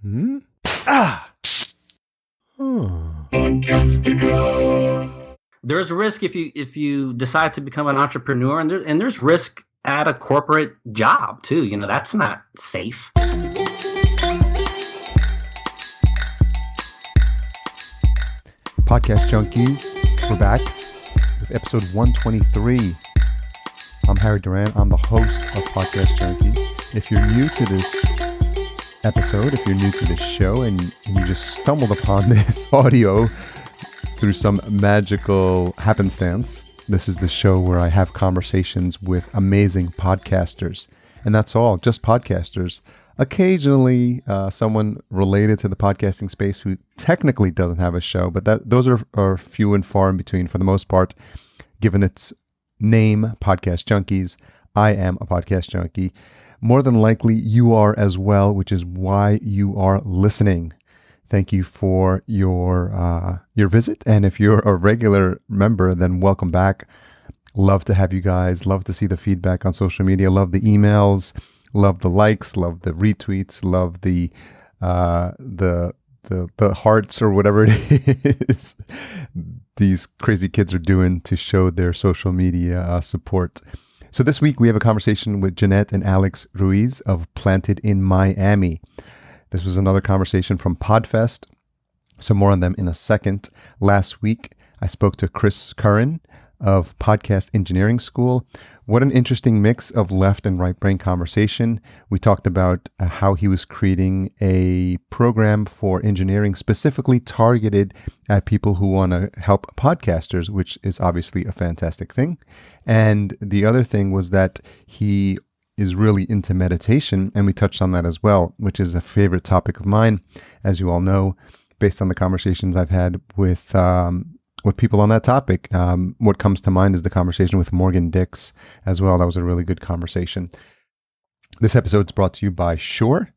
Hmm? Ah! There's risk if you decide to become an entrepreneur, and there's risk at a corporate job too. You know, that's not safe. Podcast Junkies, we're back with episode 123. I'm Harry Duran. I'm the host of Podcast Junkies. If you're new to this episode, if you're new to this show, and you just stumbled upon this audio through some magical happenstance, this is the show where I have conversations with amazing podcasters. And that's all, just podcasters. Occasionally, someone related to the podcasting space who technically doesn't have a show, but those are few and far in between for the most part. Given its name, Podcast Junkies, I am a podcast junkie. More than likely, you are as well, which is why you are listening. Thank you for your visit, and if you're a regular member, then welcome back. Love to have you guys. Love to see the feedback on social media. Love the emails. Love the likes, love the retweets, love the hearts or whatever it is these crazy kids are doing to show their social media support. So this week we have a conversation with Jeanette and Alex Ruiz of Planted in Miami. This was another conversation from Podfest, so more on them in a second. Last week I spoke to Chris Curran of Podcast Engineering School. What an interesting mix of left and right brain conversation. We talked about how he was creating a program for engineering specifically targeted at people who want to help podcasters, which is obviously a fantastic thing. And the other thing was that he is really into meditation, and we touched on that as well, which is a favorite topic of mine, as you all know, based on the conversations I've had with people on that topic. What comes to mind is the conversation with Morgan Dix as well. That was a really good conversation. This episode is brought to you by Shure.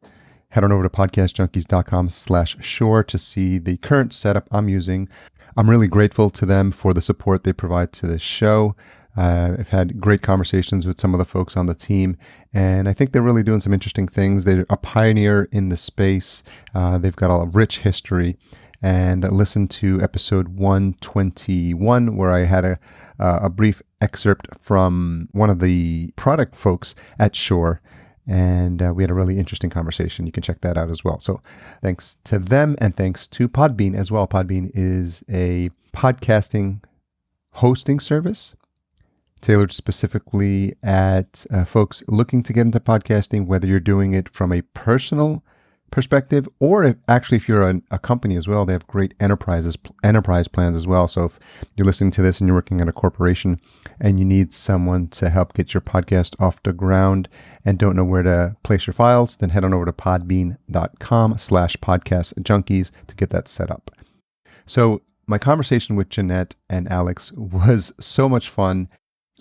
Head on over to podcastjunkies.com/Shure to see the current setup I'm using. I'm really grateful to them for the support they provide to this show. I've had great conversations with some of the folks on the team, and I think they're really doing some interesting things. They're a pioneer in the space. They've got a rich history. And listen to episode 121, where I had a brief excerpt from one of the product folks at Shure, and we had a really interesting conversation. You can check that out as well. So thanks to them, and thanks to Podbean as well. Podbean is a podcasting hosting service tailored specifically at folks looking to get into podcasting, whether you're doing it from a personal perspective, or if you're a company as well. They have great enterprise plans as well. So if you're listening to this and you're working at a corporation and you need someone to help get your podcast off the ground and don't know where to place your files, then head on over to podbean.com/podcastjunkies to get that set up. So my conversation with Jeanette and Alex was so much fun.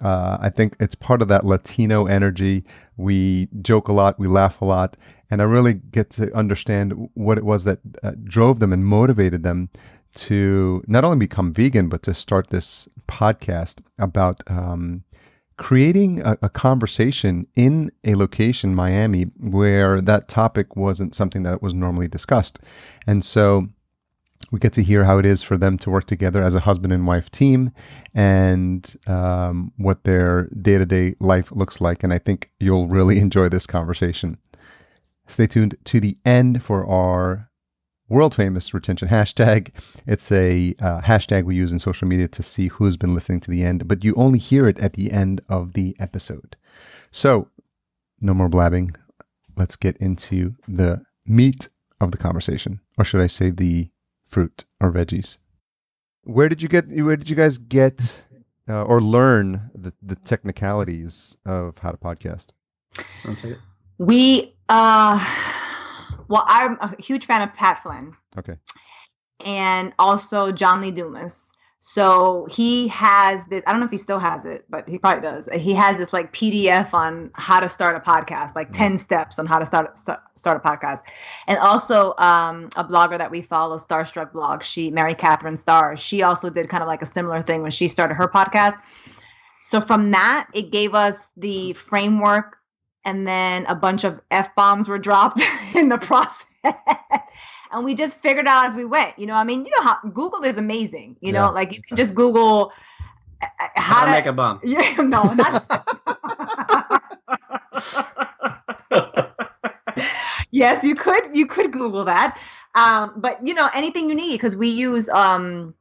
I think it's part of that Latino energy. We joke a lot, we laugh a lot, and I really get to understand what it was that drove them and motivated them to not only become vegan, but to start this podcast about creating a conversation in a location, Miami, where that topic wasn't something that was normally discussed. And so we get to hear how it is for them to work together as a husband and wife team, and what their day-to-day life looks like. And I think you'll really enjoy this conversation. Stay tuned to the end for our world-famous retention hashtag. It's a hashtag we use in social media to see who's been listening to the end, but you only hear it at the end of the episode. So no more blabbing. Let's get into the meat of the conversation, or should I say the fruit or veggies. Where did you guys get or learn the technicalities of how to podcast? Well, I'm a huge fan of Pat Flynn. Okay. And also John Lee Dumas. So he has this, I don't know if he still has it, but he probably does. He has this like PDF on how to start a podcast, like 10 steps on how to start a podcast. And also a blogger that we follow, Starstruck Blog, Mary Catherine Starr, she also did kind of like a similar thing when she started her podcast. So from that, it gave us the framework, and then a bunch of F-bombs were dropped in the process. And we just figured out as we went. I mean, you know how Google is amazing. You know, Yeah. like you can just Google How to make a bum. Yeah, no, not. Yes, you could. You could Google that. But anything you need, because we use Adobe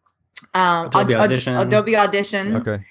Audition. Adobe Audition. Okay.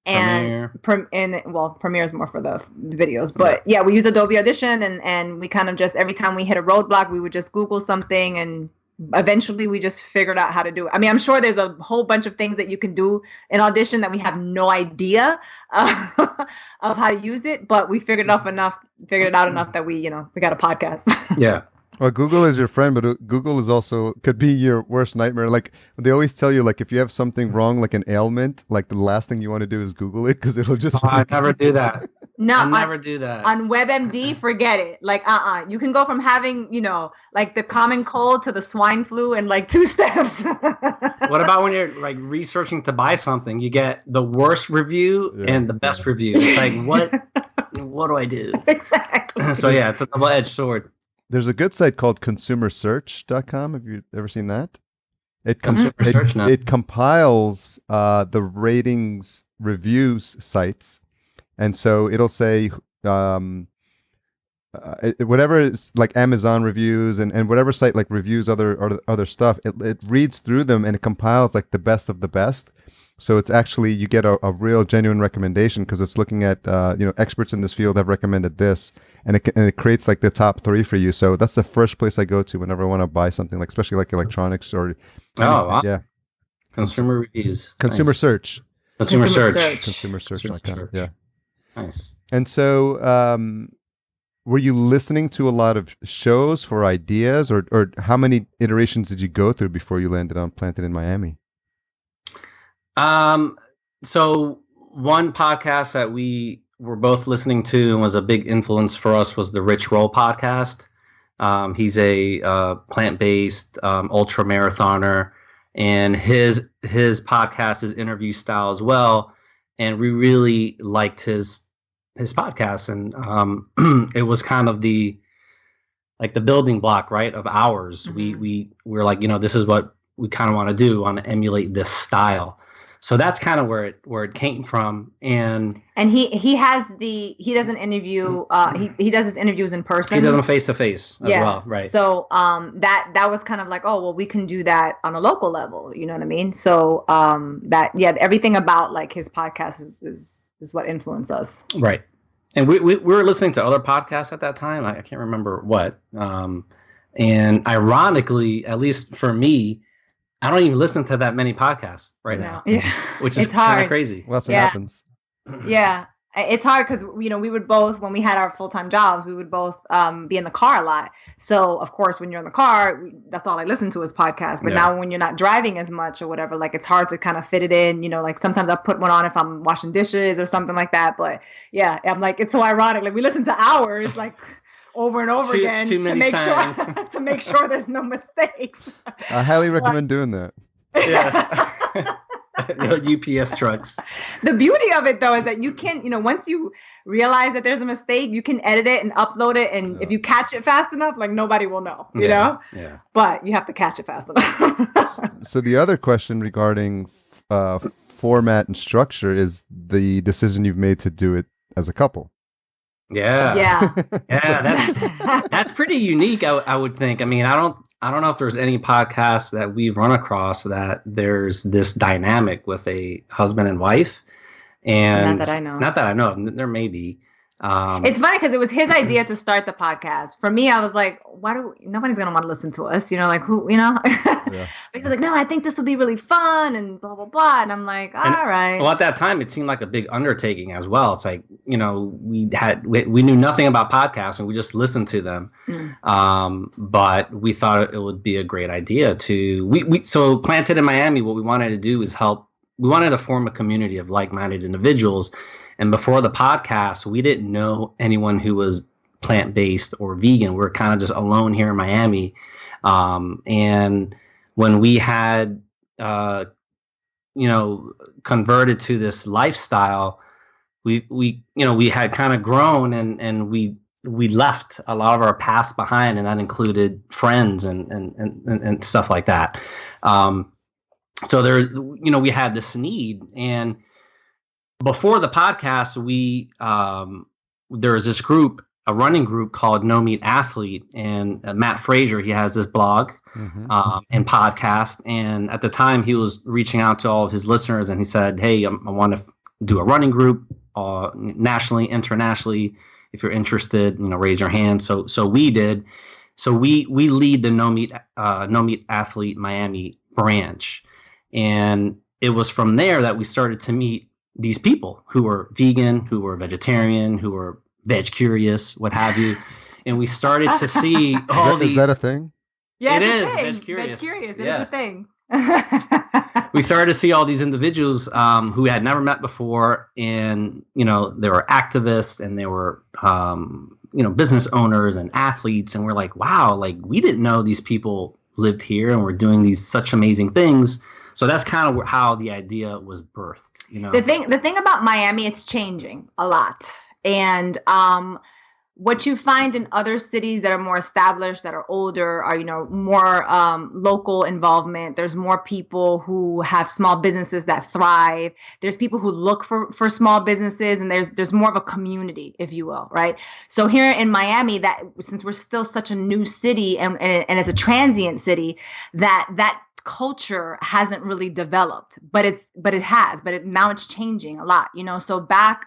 And Premiere is more for the videos, but yeah, we use Adobe Audition, and we kind of just, every time we hit a roadblock, we would just Google something, and eventually we just figured out how to do it. I mean, I'm sure there's a whole bunch of things that you can do in Audition that we have no idea of how to use it, but we figured it out enough that we got a podcast. Yeah. Well, Google is your friend, but Google is also could be your worst nightmare. Like they always tell you, like if you have something wrong, like an ailment, like the last thing you want to do is Google it because it'll just. I never do that. No, I never do that. On WebMD, forget it. Like, you can go from having, like the common cold to the swine flu in like 2 steps. What about when you're like researching to buy something? You get the worst review and the best review. It's like, what do I do? Exactly. So yeah, it's a double-edged sword. There's a good site called consumersearch.com. Have you ever seen that? It compiles the ratings reviews sites. And so it'll say whatever is like Amazon reviews and whatever site like reviews other stuff, it reads through them and it compiles like the best of the best. So it's actually, you get a real genuine recommendation because it's looking at, experts in this field have recommended this, and it creates like the top 3 for you. So that's the first place I go to whenever I want to buy something, like especially like electronics or. Wow. Yeah. Consumer reviews. Consumer nice. Search. Consumer Search. Consumersearch.com. Yeah. Nice. And so, were you listening to a lot of shows for ideas, or how many iterations did you go through before you landed on Planted in Miami? So one podcast that we were both listening to and was a big influence for us was the Rich Roll podcast. He's a plant-based ultra marathoner, and his podcast is interview style as well. And we really liked his podcast, and it was kind of the building block, right, of ours. Mm-hmm. We were like, this is what we kind of want to do, want to emulate this style. So that's kind of where it came from, and he doesn't interview. He does his interviews in person. He does them face to face as well, right? So that was kind of like, oh well, we can do that on a local level. You know what I mean? So everything about like his podcast is what influenced us, right? And we were listening to other podcasts at that time. I can't remember what. And ironically, at least for me, I don't even listen to that many podcasts right now, which is kind of crazy. Well, that's what happens. Yeah, it's hard because we would both, when we had our full-time jobs, we would both be in the car a lot. So of course, when you're in the car, that's all I listen to is podcasts. But now when you're not driving as much or whatever, like it's hard to kind of fit it in. Like sometimes I put one on if I'm washing dishes or something like that. But yeah, I'm like, it's so ironic. Like we listen to hours, like. Over and over again to make sure there's no mistakes. I highly recommend doing that. Yeah. UPS trucks. The beauty of it though is that you can, once you realize that there's a mistake, you can edit it and upload it, and if you catch it fast enough, like nobody will know, you know? Yeah. But you have to catch it fast enough. So the other question regarding format and structure is the decision you've made to do it as a couple. Yeah. That's pretty unique. I would think. I mean, I don't know if there's any podcasts that we've run across that there's this dynamic with a husband and wife. And not that I know. There may be. It's funny because it was his idea to start the podcast. For me, I was like, nobody's going to want to listen to us, like who, Yeah. But he was like, no, I think this will be really fun and blah, blah, blah. And I'm like, all right. Well, at that time, it seemed like a big undertaking as well. It's like, we knew nothing about podcasts and we just listened to them. But we thought it would be a great idea so Planted in Miami, what we wanted to do is we wanted to form a community of like-minded individuals. And before the podcast, we didn't know anyone who was plant-based or vegan. We were kind of just alone here in Miami. And when we had, converted to this lifestyle, we had kind of grown and we we left a lot of our past behind, and that included friends and stuff like that. So there, we had this need, and before the podcast, there was this group, a running group called No Meat Athlete, and Matt Frazier, he has this blog and podcast. And at the time, he was reaching out to all of his listeners, and he said, "Hey, I want to do a running group nationally, internationally. If you're interested, raise your hand." So we did. So we lead the No Meat Athlete Miami branch, and it was from there that we started to meet these people who were vegan, who were vegetarian, who were veg curious, what have you, and we started to see all these. Is that a thing? Yeah, it is. Veg curious. It is a thing. We started to see all these individuals who had never met before, and they were activists, and they were business owners and athletes, and we're like, wow, like we didn't know these people lived here and were doing these such amazing things. So that's kind of how the idea was birthed. The thing about Miami, it's changing a lot, and what you find in other cities that are more established, that are older, are more local involvement. There's more people who have small businesses that thrive. There's people who look for small businesses, and there's more of a community, if you will, right? So here in Miami, that since we're still such a new city and it's a transient city, that culture hasn't really developed, but now it's changing a lot, so back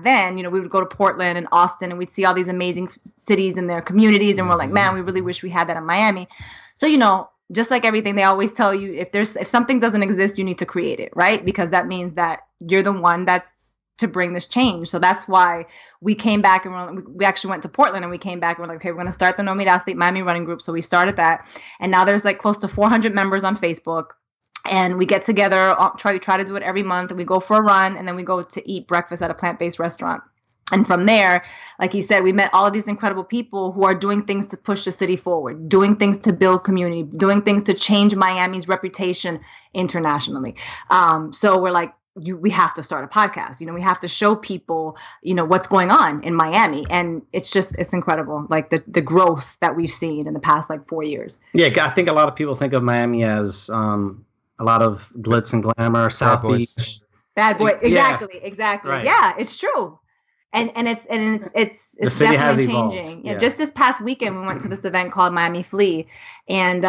then, we would go to Portland and Austin, and we'd see all these amazing cities and their communities, and we're like, man, we really wish we had that in Miami. So just like everything, they always tell you, if something doesn't exist, you need to create it, right? Because that means that you're the one that's to bring this change. So that's why we came back, and we actually went to Portland, and we came back and we're like, okay, we're going to start the No Meat Athlete Miami running group. So we started that, and now there's like close to 400 members on Facebook, and we get together, try to do it every month, and we go for a run, and then we go to eat breakfast at a plant-based restaurant. And from there, like he said, we met all of these incredible people who are doing things to push the city forward, doing things to build community, doing things to change Miami's reputation internationally. So we're like, we have to start a podcast. We have to show people, what's going on in Miami. And it's incredible. Like the growth that we've seen in the past, 4 years. Yeah. I think a lot of people think of Miami as a lot of glitz and glamour, South Beach. Bad boy. Exactly. Right. Yeah, it's true. And it's definitely changing. Yeah. Just this past weekend, we went to this event called Miami Flea, and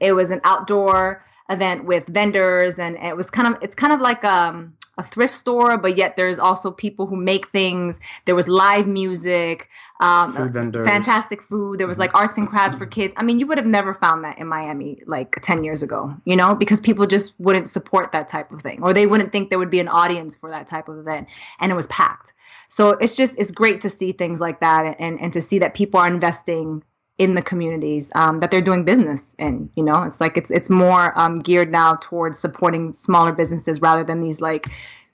it was an outdoor event with vendors, and it's kind of like a thrift store, but yet there's also people who make things. There was live music, food vendors, fantastic food. There was arts and crafts for kids. I mean, you would have never found that in Miami 10 years ago, because people just wouldn't support that type of thing, or they wouldn't think there would be an audience for that type of event, and it was packed. So it's great to see things like that, and to see that people are investing in the communities that they're doing business in. It's more geared now towards supporting smaller businesses rather than these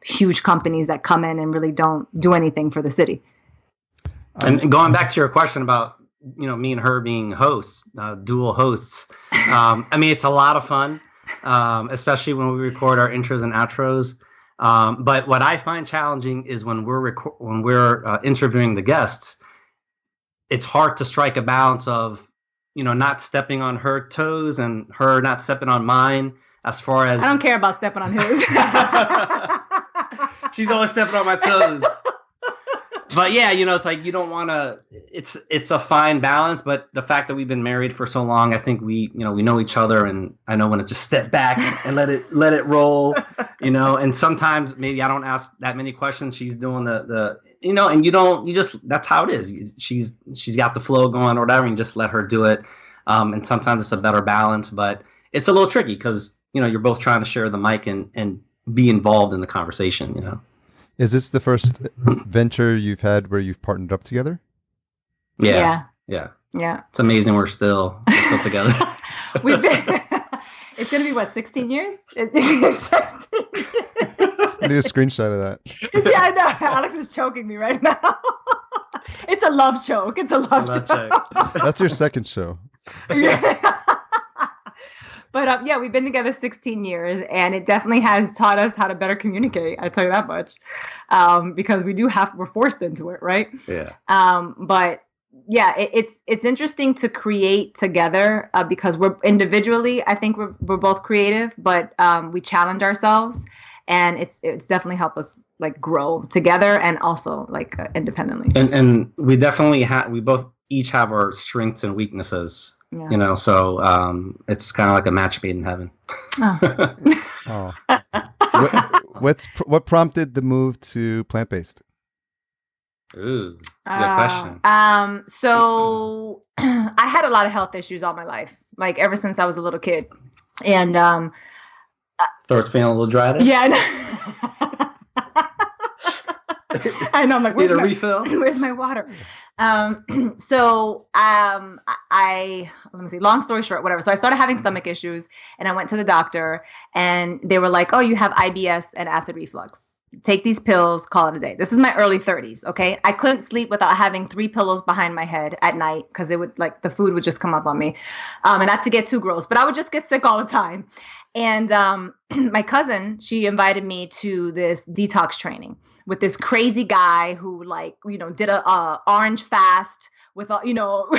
huge companies that come in and really don't do anything for the city. And going back to your question about me and her being hosts, dual hosts, I mean, it's a lot of fun, especially when we record our intros and outros. But what I find challenging is when we're interviewing the guests, it's hard to strike a balance of, not stepping on her toes and her not stepping on mine, as far as... I don't care about stepping on his. She's always stepping on my toes. But yeah, it's you don't want to... It's a fine balance, but the fact that we've been married for so long, I think we know each other, and I know when to just step back and let it roll, and sometimes maybe I don't ask that many questions. She's doing the and that's how it is. She's got the flow going or whatever, and just let her do it. And sometimes it's a better balance, but it's a little tricky because, you're both trying to share the mic and be involved in the conversation, Is this the first venture you've had where you've partnered up together? Yeah. It's amazing we're still together. We've been. It's going to be 16 years? 16 years. I need a screenshot of that. Yeah, I know. Alex is choking me right now. It's a love choke. It's a love choke. That's your second show. Yeah. But we've been together 16 years, and it definitely has taught us how to better communicate. I tell you that much, because we're forced into it, right? Yeah. But yeah, it's interesting to create together because we're individually, I think we're both creative, but we challenge ourselves, and it's definitely helped us like grow together and also like independently. And we definitely we both each have our strengths and weaknesses. Yeah. You know, so it's kind of like a match made in heaven. Oh. What prompted the move to plant-based? Ooh, that's a good question. So I had a lot of health issues all my life, like ever since I was a little kid, and throat's feeling a little dry there. yeah, I know. I'm like, need a refill? Where's my water? So let me see, long story short, whatever. So I started having stomach issues and I went to the doctor and they were like, oh, you have IBS and acid reflux. Take these pills, call it a day. This is my early 30s. Okay. I couldn't sleep without having 3 pillows behind my head at night because it would like the food would just come up on me. And not to get too gross, but I would just get sick all the time. And my cousin, she invited me to this detox training with this crazy guy who like, you know, did a orange fast with, you know,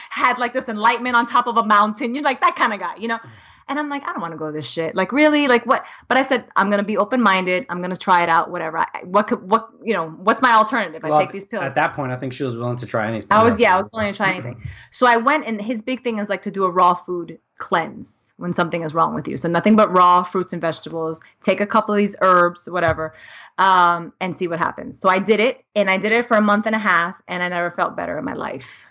had like this enlightenment on top of a mountain. You're like that kind of guy, you know? And I'm like, I don't want to go to this shit. Like, really? Like, what? But I said, I'm going to be open-minded. I'm going to try it out, whatever. What's my alternative? I take these pills. At that point, I think she was willing to try anything. I was willing to try anything. So I went, and his big thing is like to do a raw food cleanse when something is wrong with you. So nothing but raw fruits and vegetables. Take a couple of these herbs, whatever, and see what happens. So I did it, and I did it for a month and a half, and I never felt better in my life.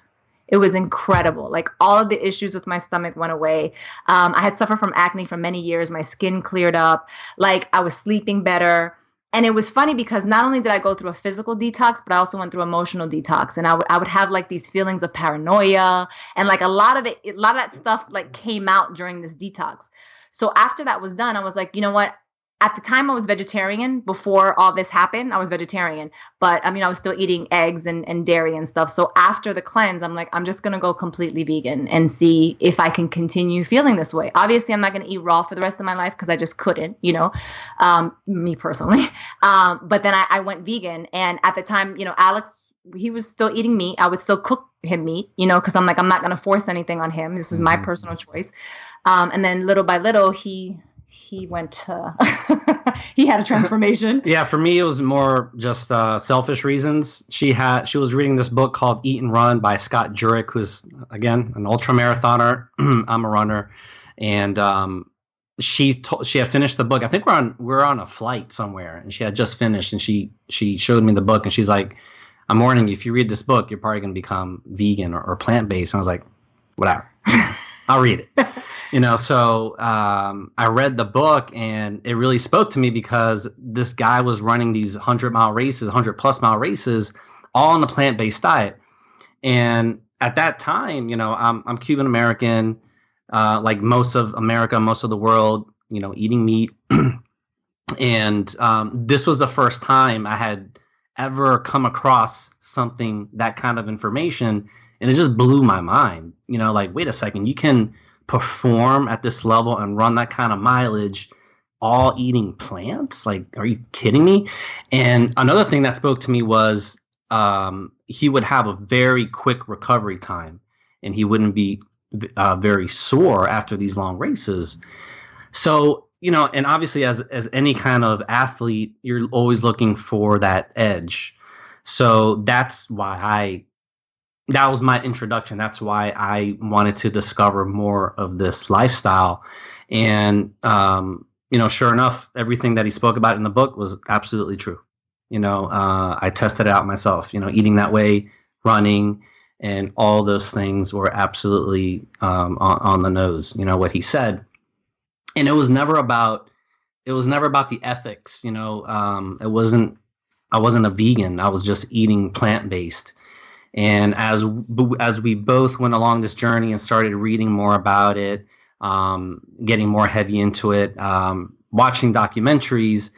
It was incredible. Like all of the issues with my stomach went away. I had suffered from acne for many years. My skin cleared up. Like I was sleeping better. And it was funny because not only did I go through a physical detox, but I also went through emotional detox. And I would have like these feelings of paranoia. And like a lot of that stuff like came out during this detox. So after that was done, I was like, you know what? At the time I was vegetarian. Before all this happened, I was vegetarian, but I mean, I was still eating eggs and dairy and stuff. So after the cleanse, I'm like, I'm just going to go completely vegan and see if I can continue feeling this way. Obviously I'm not going to eat raw for the rest of my life because I just couldn't, you know, me personally. But then I went vegan, and at the time, you know, Alex, he was still eating meat. I would still cook him meat, you know, because I'm like, I'm not going to force anything on him. This is my personal choice. And then little by little, he went, he had a transformation. Yeah, for me, it was more just selfish reasons. She was reading this book called Eat and Run by Scott Jurek, who's, again, an ultra marathoner. I'm a runner. And she had finished the book. I think we're on a flight somewhere, and she had just finished, and she showed me the book, and she's like, I'm warning you, if you read this book, you're probably going to become vegan or plant-based. And I was like, whatever, I'll read it. You know, so I read the book, and it really spoke to me because this guy was running these 100-mile races, 100-plus mile races, all on the plant-based diet. And at that time, you know, I'm Cuban American, like most of America, most of the world, you know, eating meat. And this was the first time I had ever come across something, that kind of information, and it just blew my mind. You know, like, wait a second, you can perform at this level and run that kind of mileage all eating plants? Like, are you kidding me? And another thing that spoke to me was he would have a very quick recovery time, and he wouldn't be very sore after these long races. So, you know, and obviously as any kind of athlete, you're always looking for that edge. So that's why that was my introduction. That's why I wanted to discover more of this lifestyle. And, you know, sure enough, everything that he spoke about in the book was absolutely true. You know, I tested it out myself, you know, eating that way, running, and all those things were absolutely on the nose, you know, what he said. And it was never about the ethics, you know. I wasn't a vegan. I was just eating plant-based. And as we both went along this journey and started reading more about it, getting more heavy into it, watching documentaries,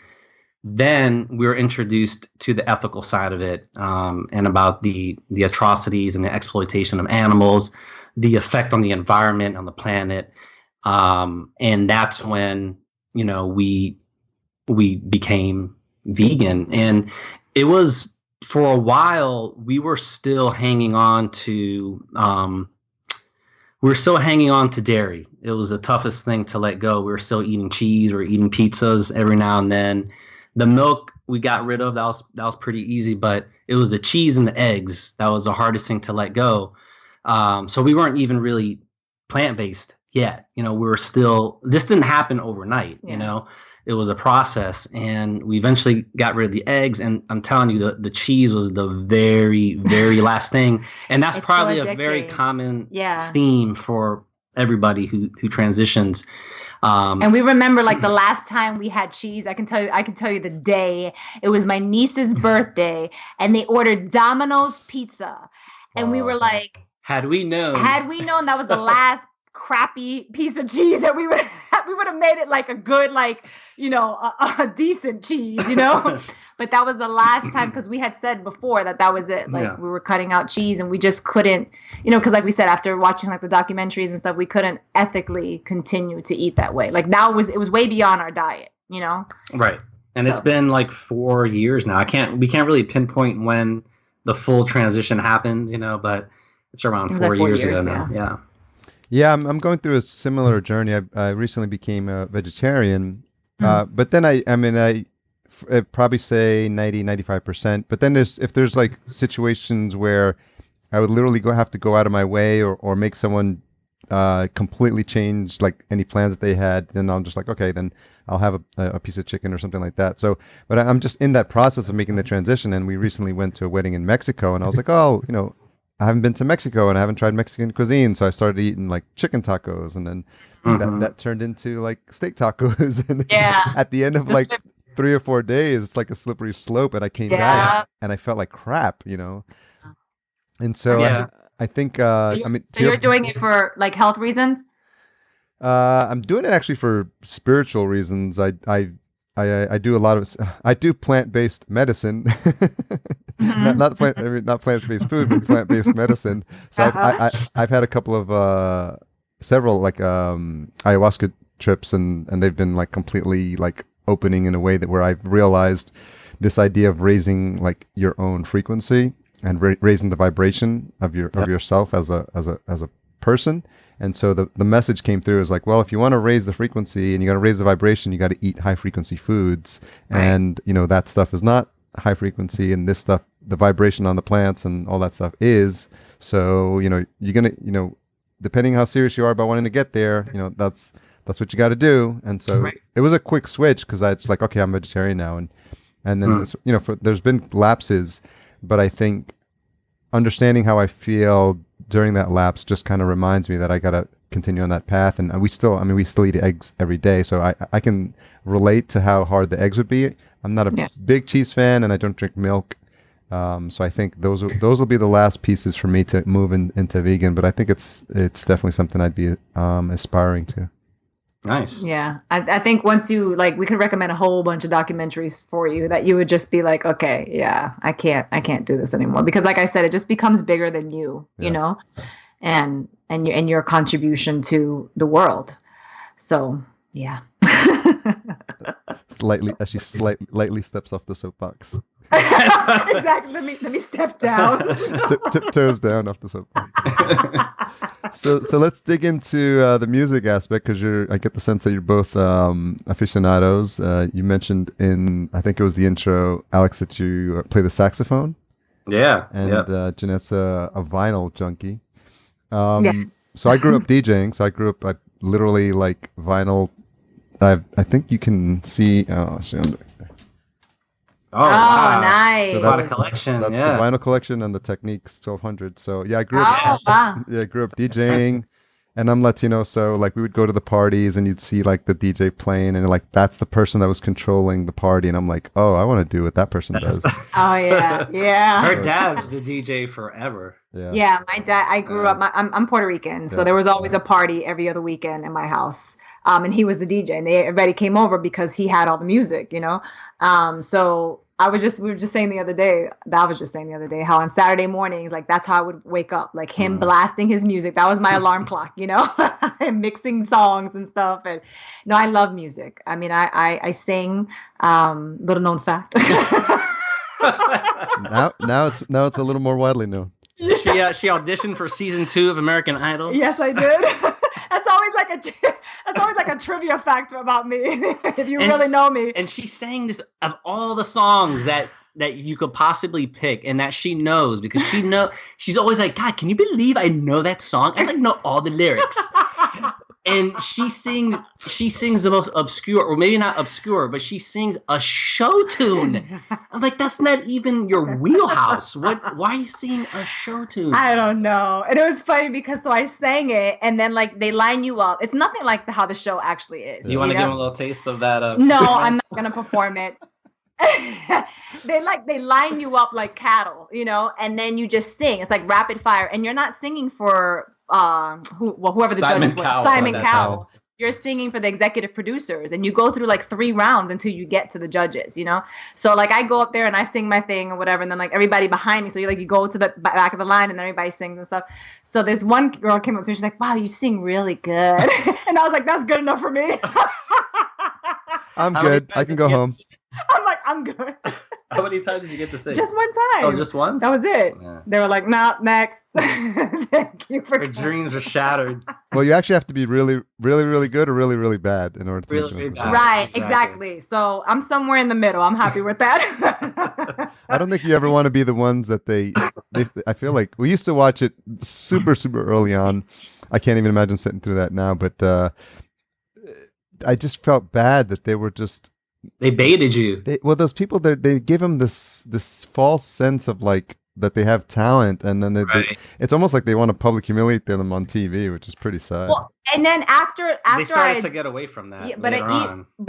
then we were introduced to the ethical side of it, and about the atrocities and the exploitation of animals, the effect on the environment, on the planet. And that's when, you know, we became vegan. And it was for a while, we were still hanging on to dairy. It was the toughest thing to let go. We were still eating cheese. We were eating pizzas every now and then. The milk we got rid of. That was pretty easy. But it was the cheese and the eggs that was the hardest thing to let go. So we weren't even really plant-based yet. We were still. This didn't happen overnight. Yeah. It was a process, and we eventually got rid of the eggs. And I'm telling you, the cheese was the very, very last thing. And that's probably so a very common Yeah. theme for everybody who transitions. And we remember like the last time we had cheese. I can tell you the day. It was my niece's birthday, and they ordered Domino's pizza, and we were like, had we known that was the last crappy piece of cheese that we would have made it like a good, like, a decent cheese, but that was the last time, because we had said before that was it. Like, we were cutting out cheese, and we just couldn't, because like we said, after watching like the documentaries and stuff, we couldn't ethically continue to eat that way. Like, now it was way beyond our diet, Right. And it's been like 4 years now. We can't really pinpoint when the full transition happened, but it's around 4 years ago now. Yeah. Yeah, I'm going through a similar journey. I recently became a vegetarian, but then I'd probably say 95%. But then if there's like situations where I would literally have to go out of my way or make someone completely change like any plans that they had, then I'm just like, okay, then I'll have a piece of chicken or something like that. So, but I'm just in that process of making the transition. And we recently went to a wedding in Mexico, and I was like, oh, I haven't been to Mexico and I haven't tried Mexican cuisine. So I started eating like chicken tacos, and then that turned into like steak tacos. And at the end of like 3 or 4 days, it's like a slippery slope. And I came back and I felt like crap, And so I think, so you're doing it for like health reasons? I'm doing it actually for spiritual reasons. I do a lot of, I do plant-based medicine. not plant-based food, but plant-based medicine. So I've had a couple of several like ayahuasca trips, and they've been like completely like opening in a way that where I've realized this idea of raising like your own frequency and raising the vibration of yourself as a person. And so the message came through is like, well, if you want to raise the frequency and you got to raise the vibration, you got to eat high frequency foods, and that stuff is not high frequency, and this stuff, the vibration on the plants and all that stuff is. So you're gonna depending how serious you are about wanting to get there, that's what you got to do. And so it was a quick switch, because it's like, okay, I'm vegetarian now, and then there's been lapses, but I think understanding how I feel during that lapse just kind of reminds me that I got to continue on that path. And we still eat eggs every day. So I can relate to how hard the eggs would be. I'm not a big cheese fan, and I don't drink milk. So I think those will be the last pieces for me to move into vegan. But I think it's definitely something I'd be aspiring to. Nice. Yeah. I think once you we could recommend a whole bunch of documentaries for you that you would just be like, okay, yeah, I can't do this anymore, because like I said, it just becomes bigger than you, and your contribution to the world. So yeah. Lightly steps off the soapbox. Exactly. Let me step down. Tiptoes down off the soapbox. So let's dig into the music aspect, because I get the sense that you're both aficionados. You mentioned I think it was the intro, Alex, that you play the saxophone. Yeah. And Jeanette's a vinyl junkie. Yes. So I grew up DJing. So I literally like vinyl. I think you can see. Oh, wow. Nice! So that's a collection. That's the vinyl collection and the Techniques 1200. So yeah, I grew up. Yeah, I grew up DJing, and I'm Latino, so like we would go to the parties, and you'd see like the DJ playing, and like that's the person that was controlling the party, and I'm like, oh, I want to do what that person does. Oh yeah. Her dad was the DJ forever. Yeah, my dad. I grew up. I'm Puerto Rican, so there was always a party every other weekend in my house. And he was the DJ, and everybody came over because he had all the music, So we were just saying the other day how on Saturday mornings, like that's how I would wake up, like him blasting his music. That was my alarm clock, and mixing songs and stuff. And no, I love music. I mean, I sing, little known fact. Now it's a little more widely known. She auditioned for season 2 of American Idol. Yes, I did. That's always like a trivia fact about me. If you really know me. And she sang this of all the songs that you could possibly pick, and that she knows, because she's always like, God, can you believe I know that song? I know all the lyrics. And she sings the most obscure, or maybe not obscure, but she sings a show tune. I'm like, that's not even your wheelhouse. Why are you singing a show tune? I don't know. And it was funny because so I sang it, and then like they line you up. It's nothing like how the show actually is. Do you want to give them a little taste of that? No, I'm not gonna perform it. They line you up like cattle, and then you just sing. It's like rapid fire, and you're not singing for whoever the judge was. Simon Cowell. You're singing for the executive producers, and you go through like 3 rounds until you get to the judges, So like I go up there and I sing my thing or whatever, and then like everybody behind me. So you go to the back of the line, and then everybody sings and stuff. So this one girl came up to me, she's like, "Wow, you sing really good," and I was like, "That's good enough for me." I'm good. I can go home. I'm like, I'm good. How many times did you get to sing? Just one time. Oh, just once? That was it. Yeah. They were like, "Nah, next." Thank you for Your dreams are shattered. Well, you actually have to be really, really, really good or really, really bad in order to really, make really bad. Right, exactly. So I'm somewhere in the middle. I'm happy with that. I don't think you ever want to be the ones that they I feel like we used to watch it super, super early on. I can't even imagine sitting through that now, but I just felt bad that they were just... They baited you. Those people, they give them this false sense of like that they have talent, and then it's almost like they want to public humiliate them on TV, which is pretty sad. Well, and then after they started to get away from that. Yeah, but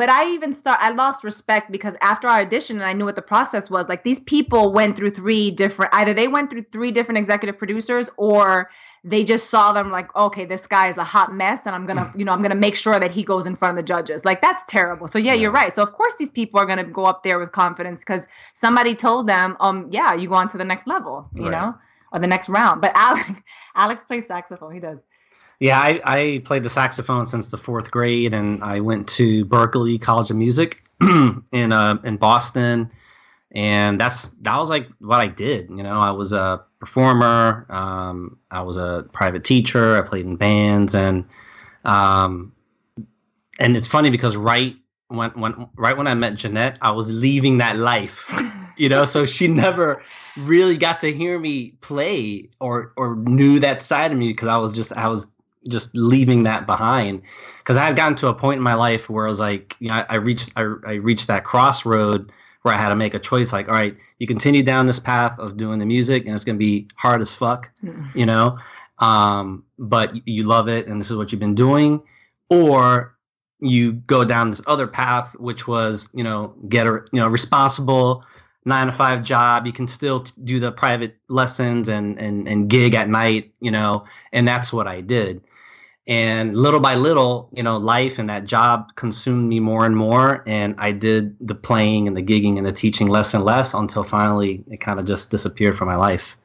I lost respect because after our audition, and I knew what the process was. Like these people went through 3 different. Either they went through 3 different executive producers, or they just saw them like, okay, this guy is a hot mess, and I'm gonna make sure that he goes in front of the judges. Like that's terrible. So yeah, you're right. So of course these people are gonna go up there with confidence because somebody told them, yeah, you go on to the next level, you know, or the next round. But Alex plays saxophone. He does. Yeah, I played the saxophone since the 4th grade, and I went to Berklee College of Music in Boston. And that was like what I did. I was a performer. I was a private teacher. I played in bands, and it's funny because right when I met Jeanette, I was leaving that life. So she never really got to hear me play or knew that side of me because I was just leaving that behind. Because I had gotten to a point in my life where I was like, I reached that crossroad where I had to make a choice, like, all right, you continue down this path of doing the music, and it's going to be hard as fuck, but you love it, and this is what you've been doing, or you go down this other path, which was, get a responsible 9-to-5 job. You can still do the private lessons and gig at night, and that's what I did. And little by little, life and that job consumed me more and more. And I did the playing and the gigging and the teaching less and less until finally it kind of just disappeared from my life.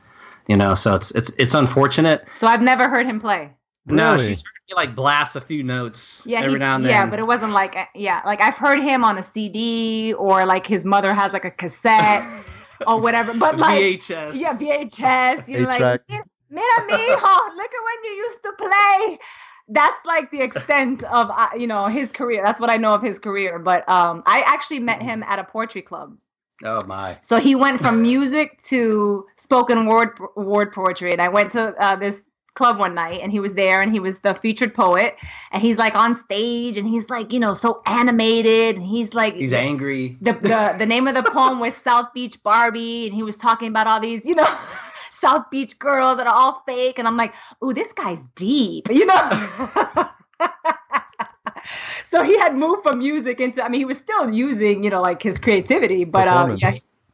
So it's unfortunate. So I've never heard him play. No, Really? she's heard me like blast a few notes every now and then. Yeah, but it wasn't like, like I've heard him on a CD, or like his mother has like a cassette or whatever. But like VHS. Yeah, VHS. You're like, mira mijo, look at when you used to play. That's like the extent of his career. That's what I know of his career. But I actually met him at a poetry club. Oh my! So he went from music to spoken word poetry, and I went to this club one night, and he was there, and he was the featured poet, and he's like on stage, and he's like so animated, and he's like angry. The name of the poem was South Beach Barbie, and he was talking about all these South Beach girls that are all fake, and I'm like, ooh, this guy's deep, So he had moved from music into, he was still using, like his creativity, but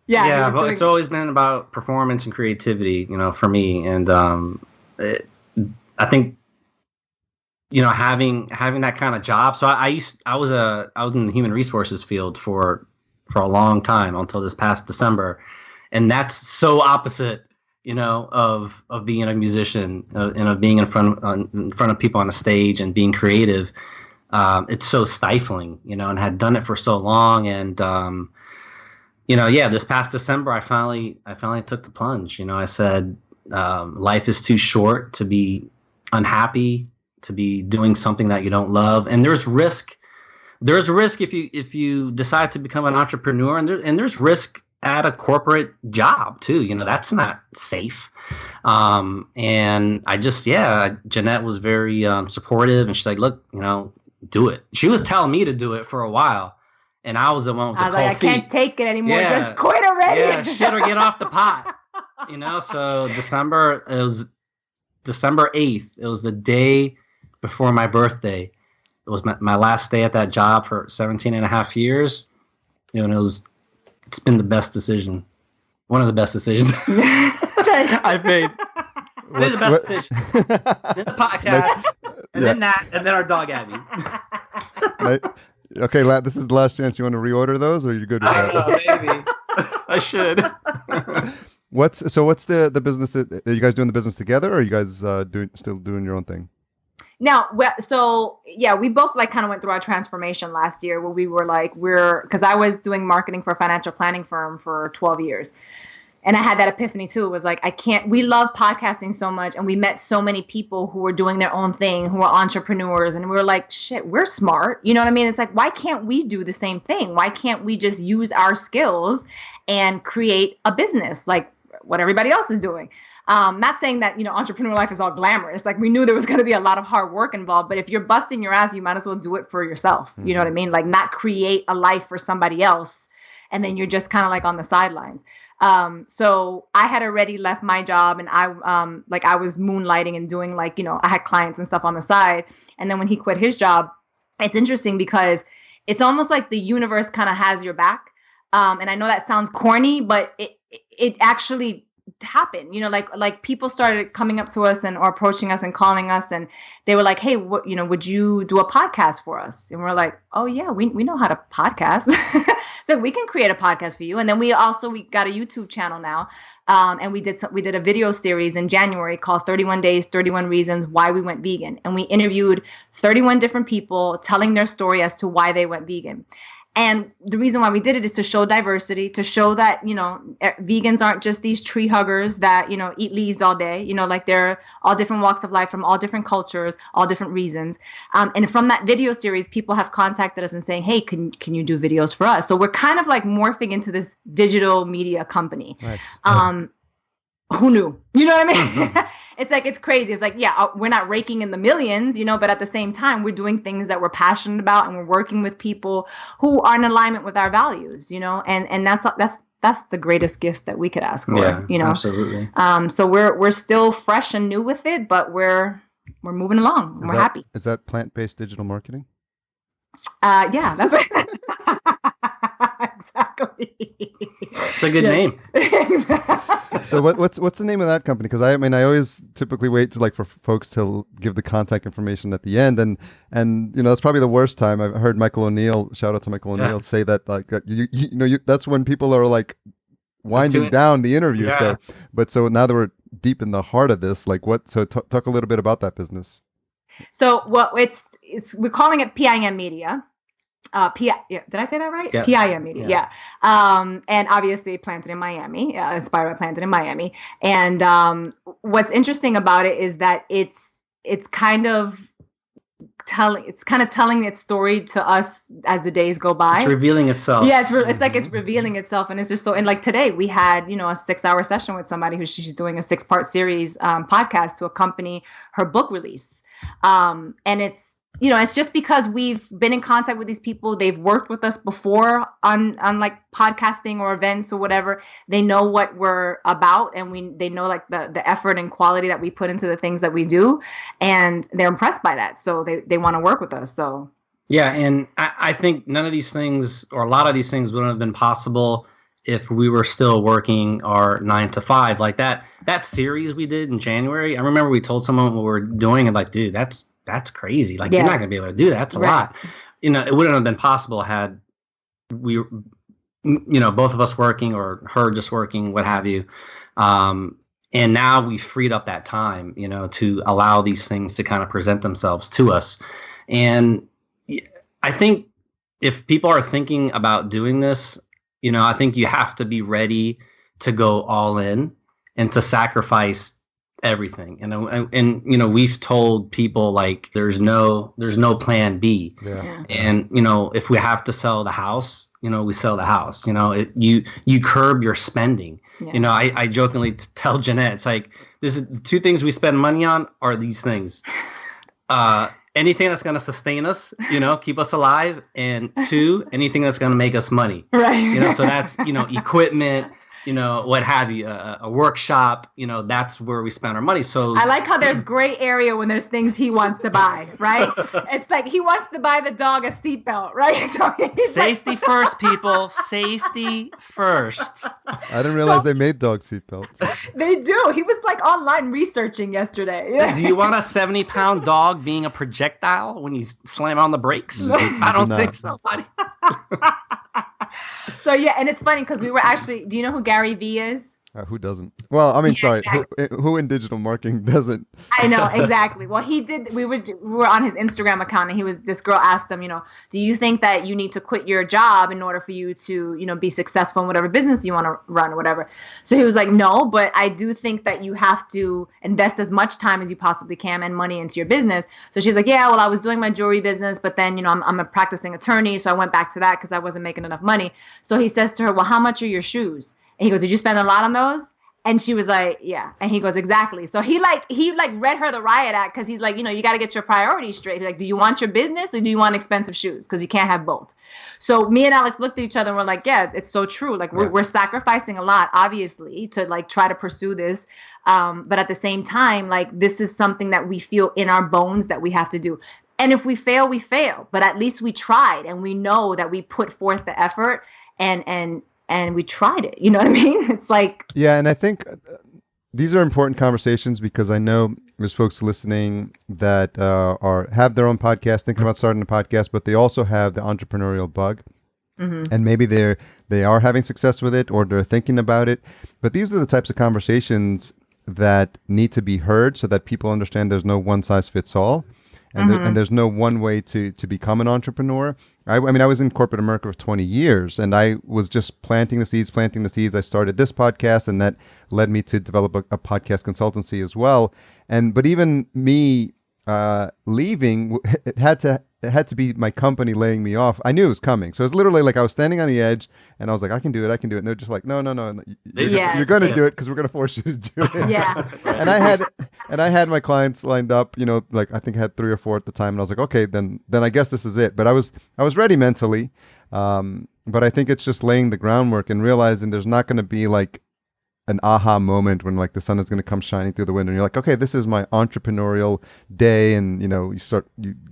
yeah. But it's always been about performance and creativity, for me, and I think, having that kind of job. So I was in the human resources field for a long time until this past December, and that's so opposite. Of being a musician and of being in front of people on a stage and being creative. It's so stifling, and had done it for so long. And this past December, I finally took the plunge. I said, life is too short to be unhappy, to be doing something that you don't love. And there's risk. There's risk if you decide to become an entrepreneur, and there's risk at a corporate job too. That's not safe. And I just, Jeanette was very supportive, and she's like, look, do it. She was telling me to do it for a while, and I was the one with the cold feet. I can't take it anymore. Yeah. Just quit already. Yeah, shit or get off the pot. So it was December 8th. It was the day before my birthday. It was my last day at that job for 17 and a half years. And it's been the best decision. One of the best decisions I've made. This is the best decision. Then the podcast, and then that, and then our dog Abby. Okay, this is the last chance. You want to reorder those, or are you good with that? Maybe. I should. What's the business? Are you guys doing the business together, or are you guys still doing your own thing? Now, we both kind of went through our transformation last year, where we were because I was doing marketing for a financial planning firm for 12 years. And I had that epiphany too. It was we love podcasting so much, and we met so many people who were doing their own thing, who were entrepreneurs, and we were like, shit, we're smart. You know what I mean? It's why can't we do the same thing? Why can't we just use our skills and create a business like what everybody else is doing? Not saying that, entrepreneur life is all glamorous. We knew there was going to be a lot of hard work involved, but if you're busting your ass, you might as well do it for yourself. Mm-hmm. You know what I mean? Not create a life for somebody else, and then you're just kind of on the sidelines. So I had already left my job, and I was moonlighting and doing I had clients and stuff on the side. And then when he quit his job, it's interesting because it's almost like the universe kind of has your back. And I know that sounds corny, but it actually happened. People started coming up to us or approaching us and calling us, and they were like, hey, would you do a podcast for us? And we're like, oh yeah, we know how to podcast. So we can create a podcast for you. And then we got a YouTube channel now. And we did a video series in January called 31 Days, 31 Reasons Why We Went Vegan. And we interviewed 31 different people telling their story as to why they went vegan. And the reason why we did it is to show diversity, to show that, vegans aren't just these tree huggers that, eat leaves all day, they're all different walks of life from all different cultures, all different reasons. And from that video series, people have contacted us and saying, hey, can you do videos for us? So we're kind of morphing into this digital media company. Nice. Who knew? You know what I mean? Mm-hmm. It's crazy. It's we're not raking in the millions, but at the same time, we're doing things that we're passionate about, and we're working with people who are in alignment with our values, and that's the greatest gift that we could ask for, Absolutely. So we're still fresh and new with it, but we're moving along. We're happy. Is that plant-based digital marketing? Yeah, that's right. Exactly. It's a good name. So what's the name of that company? Because I always typically wait for folks to give the contact information at the end, and that's probably the worst time. I've heard Michael O'Neill, shout out to Michael O'Neill, say that that's when people are winding down the interview. Yeah. So now that we're deep in the heart of this, talk a little bit about that business. So we're calling it PIM Media. Did I say that right? Yeah. PIM Media, yeah. And obviously planted in Miami, inspired by Planted in Miami. And what's interesting about it is that it's kind of telling its story to us as the days go by. It's revealing itself. Yeah, it's it's revealing itself, and it's just so. And today we had a 6-hour session with somebody who she's doing a 6-part series podcast to accompany her book release, and it's. It's just because we've been in contact with these people. They've worked with us before on podcasting or events or whatever. They know what we're about, and they know the effort and quality that we put into the things that we do, and they're impressed by that. So they want to work with us. So yeah, and I think none of these things, or a lot of these things, wouldn't have been possible if we were still working our 9 to 5. That series we did in January. I remember we told someone what we were doing, and dude, that's crazy. You're not going to be able to do that. That's a lot. It wouldn't have been possible had we, both of us working or her just working, what have you. And now we freed up that time, to allow these things to kind of present themselves to us. And I think if people are thinking about doing this, I think you have to be ready to go all in and to sacrifice everything. And we've told people like there's no plan B. Yeah. And if we have to sell the house, we sell the house. You curb your spending. Yeah. I jokingly tell Jeanette, it's like this is the two things we spend money on are these things. Anything that's going to sustain us, keep us alive, and 2, anything that's going to make us money. Right. So that's equipment, what have you, a workshop, that's where we spend our money. So I like how there's gray area when there's things he wants to buy, right? It's like he wants to buy the dog a seatbelt, right? So safety first, people. Safety first. I didn't realize they made dog seatbelts. They do. He was like online researching yesterday. Do you want a 70-pound dog being a projectile when you slam on the brakes? I don't think so, buddy. So yeah, and it's funny because we were actually. Do you know who Gary Vee is? Who doesn't? Well, I mean, Yeah, sorry. exactly. Who in digital marketing doesn't? I know exactly. Well, he did. We were on his Instagram account, and this girl asked him, do you think that you need to quit your job in order for you to, be successful in whatever business you want to run or whatever? So he was like, no, but I do think that you have to invest as much time as you possibly can and money into your business. So she's like, yeah, well, I was doing my jewelry business, but then, I'm a practicing attorney, so I went back to that because I wasn't making enough money. So he says to her, well, how much are your shoes? And he goes, did you spend a lot on those? And she was like, yeah. And he goes, exactly. So he read her the riot act because he's like, you got to get your priorities straight. He's like, do you want your business or do you want expensive shoes? Because you can't have both. So me and Alex looked at each other and we're like, yeah, it's so true. Like we're sacrificing a lot, obviously, to like try to pursue this. But at the same time, like this is something that we feel in our bones that we have to do. And if we fail, we fail. But at least we tried and we know that we put forth the effort and we tried it. You know what I mean? It's like... Yeah, and I think these are important conversations because I know there's folks listening that have their own podcast, thinking about starting a podcast, but they also have the entrepreneurial bug. Mm-hmm. And maybe they are having success with it or they're thinking about it. But these are the types of conversations that need to be heard so that people understand there's no one size fits all. And, and there's no one way to become an entrepreneur. I mean, I was in corporate America for 20 years, and I was just planting the seeds. I started this podcast, and that led me to develop a podcast consultancy as well. But even me leaving, it had to be my company laying me off. I knew it was coming. So it's literally like I was standing on the edge and I was like, I can do it. And they're just like, no. You're going to do it because we're going to force you to do it. Yeah. And I had my clients lined up, like I think I had 3 or 4 at the time. And I was like, okay, then I guess this is it. But I was ready mentally. But I think it's just laying the groundwork and realizing there's not going to be like an aha moment when like the sun is going to come shining through the window and you're like, okay, this is my entrepreneurial day. And, you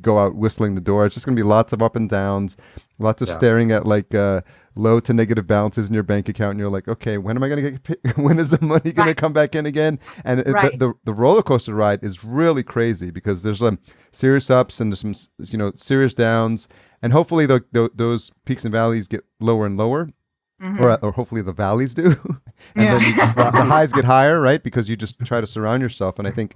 go out whistling the door. It's just going to be lots of up and downs, lots of staring at like low to negative balances in your bank account. And you're like, okay, when am I going to get paid? When is the money going to come back in again? And the roller coaster ride is really crazy because there's some serious ups and there's some, serious downs. And hopefully those peaks and valleys get lower and lower. Mm-hmm. Or hopefully the valleys do. And then the highs get higher, right? Because you just try to surround yourself. And I think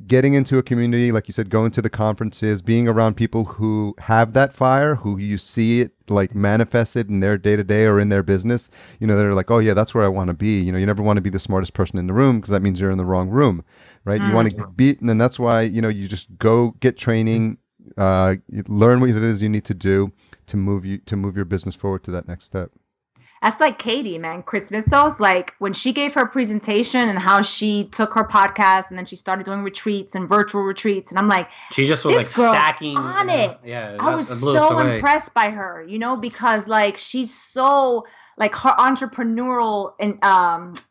getting into a community, like you said, going to the conferences, being around people who have that fire, who you see it like manifested in their day-to-day or in their business, they're like, oh yeah, that's where I want to be. You never want to be the smartest person in the room because that means you're in the wrong room, right? You want to be, and then that's why, you just go get training, learn what it is you need to do to move your business forward to that next step. That's like Katie, man. Krimitsos, like when she gave her presentation and how she took her podcast and then she started doing retreats and virtual retreats. And I'm like, she just was like stacking on it. Yeah. I was so impressed by her, because like she's so like her entrepreneurial and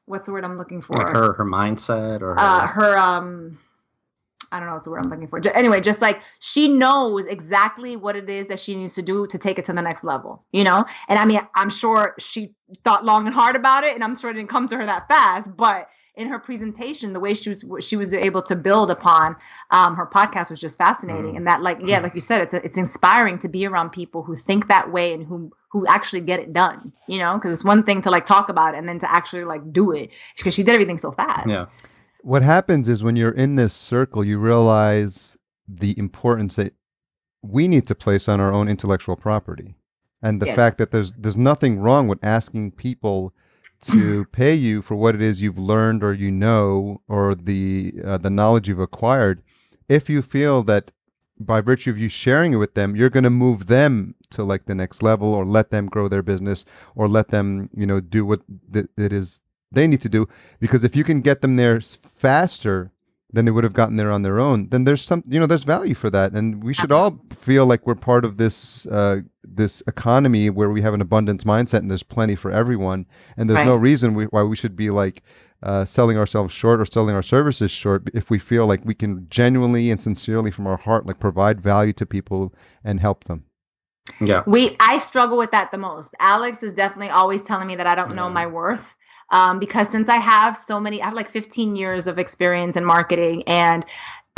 what's the word I'm looking for? Like her mindset or her I don't know what's the word I'm looking for. Anyway, just like she knows exactly what it is that she needs to do to take it to the next level, And I mean, I'm sure she thought long and hard about it, and I'm sure it didn't come to her that fast. But in her presentation, the way she was able to build upon her podcast was just fascinating. And that, like you said, it's inspiring to be around people who think that way and who actually get it done. Because it's one thing to like talk about it and then to actually like do it, because she did everything so fast. Yeah. What happens is when you're in this circle, you realize the importance that we need to place on our own intellectual property. And the Yes. fact that there's nothing wrong with asking people to pay you for what it is you've learned or or the knowledge you've acquired, if you feel that by virtue of you sharing it with them, you're going to move them to like the next level, or let them grow their business, or let them, do what it is they need to do. Because if you can get them there faster than they would have gotten there on their own, then there's there's value for that. And we should all feel like we're part of this this economy where we have an abundance mindset and there's plenty for everyone. And there's no reason why we should be like selling ourselves short or selling our services short if we feel like we can genuinely and sincerely from our heart like provide value to people and help them. Yeah. I struggle with that the most. Alex is definitely always telling me that I don't know my worth. Because since I have like 15 years of experience in marketing, and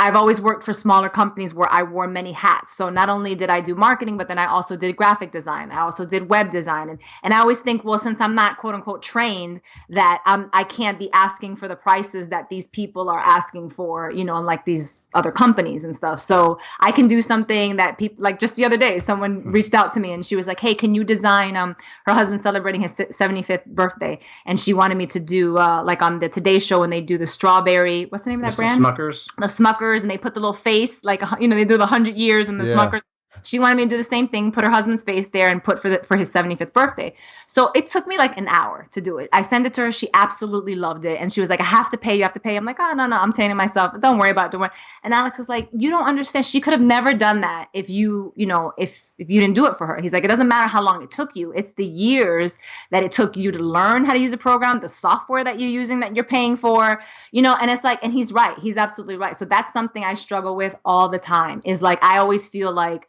I've always worked for smaller companies where I wore many hats. So not only did I do marketing, but then I also did graphic design. I also did web design. And I always think, well, since I'm not quote unquote trained, that I can't be asking for the prices that these people are asking for, in like these other companies and stuff. So I can do something that people, like just the other day, someone reached out to me and she was like, hey, can you design, her husband's celebrating his 75th birthday. And she wanted me to do like on the Today Show when they do the strawberry, what's the name of that brand? The Smuckers. And they put the little face, like, they do the 100 years and the Smuckers. She wanted me to do the same thing, put her husband's face there and put for his 75th birthday. So it took me like an hour to do it. I sent it to her. She absolutely loved it. And she was like, I have to pay. You have to pay. I'm like, oh, no. I'm saying to myself, don't worry about it. Don't worry. And Alex is like, you don't understand. She could have never done that if you didn't do it for her. He's like, it doesn't matter how long it took you. It's the years that it took you to learn how to use a program, the software that you're using that you're paying for, and it's like, and he's right. He's absolutely right. So that's something I struggle with all the time is like, I always feel like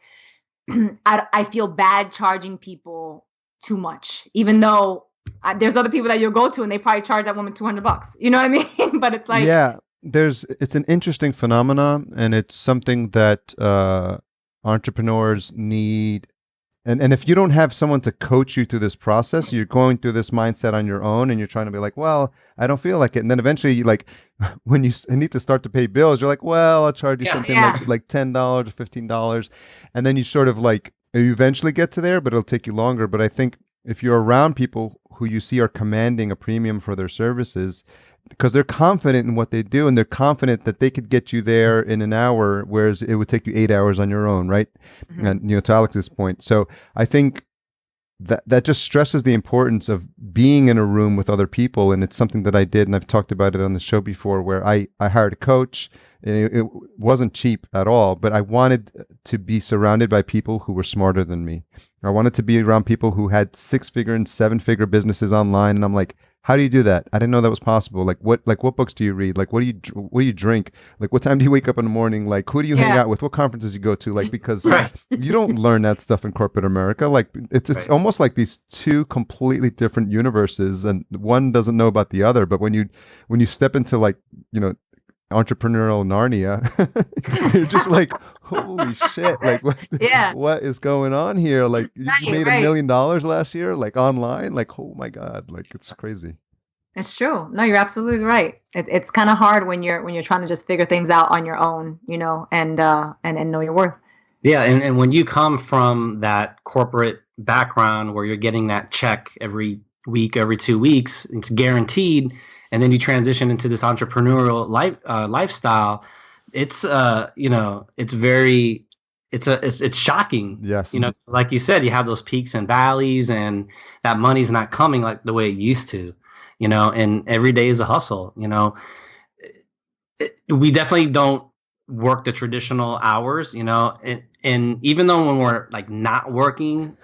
I feel bad charging people too much, even though there's other people that you'll go to and they probably charge that woman $200. You know what I mean? But it's like, it's an interesting phenomenon, and it's something that entrepreneurs need. And if you don't have someone to coach you through this process, you're going through this mindset on your own and you're trying to be like, well, I don't feel like it. And then eventually, like, when you need to start to pay bills, you're like, well, I'll charge you something like $10 or $15. And then you sort of like, you eventually get to there, but it'll take you longer. But I think if you're around people who you see are commanding a premium for their services, because they're confident in what they do and they're confident that they could get you there in an hour, whereas it would take you 8 hours on your own, right? Mm-hmm. And to Alex's point. So I think that just stresses the importance of being in a room with other people. And it's something that I did, and I've talked about it on the show before, where I hired a coach. It wasn't cheap at all, but I wanted to be surrounded by people who were smarter than me. I wanted to be around people who had 6-figure and 7-figure businesses online. And I'm like, how do you do that? I didn't know that was possible. Like what books do you read? Like what do you drink? Like what time do you wake up in the morning? Like who do you hang out with? What conferences you go to? Like, because you don't learn that stuff in corporate America. Like it's almost like these two completely different universes, and one doesn't know about the other. But when you step into like, entrepreneurial Narnia, you're just like, holy shit, like what is going on here? Like you made $1 million last year, like online, like, oh my God, like it's crazy. It's true. No, you're absolutely right. It's kind of hard when you're trying to just figure things out on your own, and know your worth. Yeah. And when you come from that corporate background where you're getting that check every week, every 2 weeks, it's guaranteed. And then you transition into this entrepreneurial lifestyle. It's it's shocking. Yes. Like you said, you have those peaks and valleys, and that money's not coming like the way it used to. And every day is a hustle. We definitely don't work the traditional hours. And even though when we're like not working,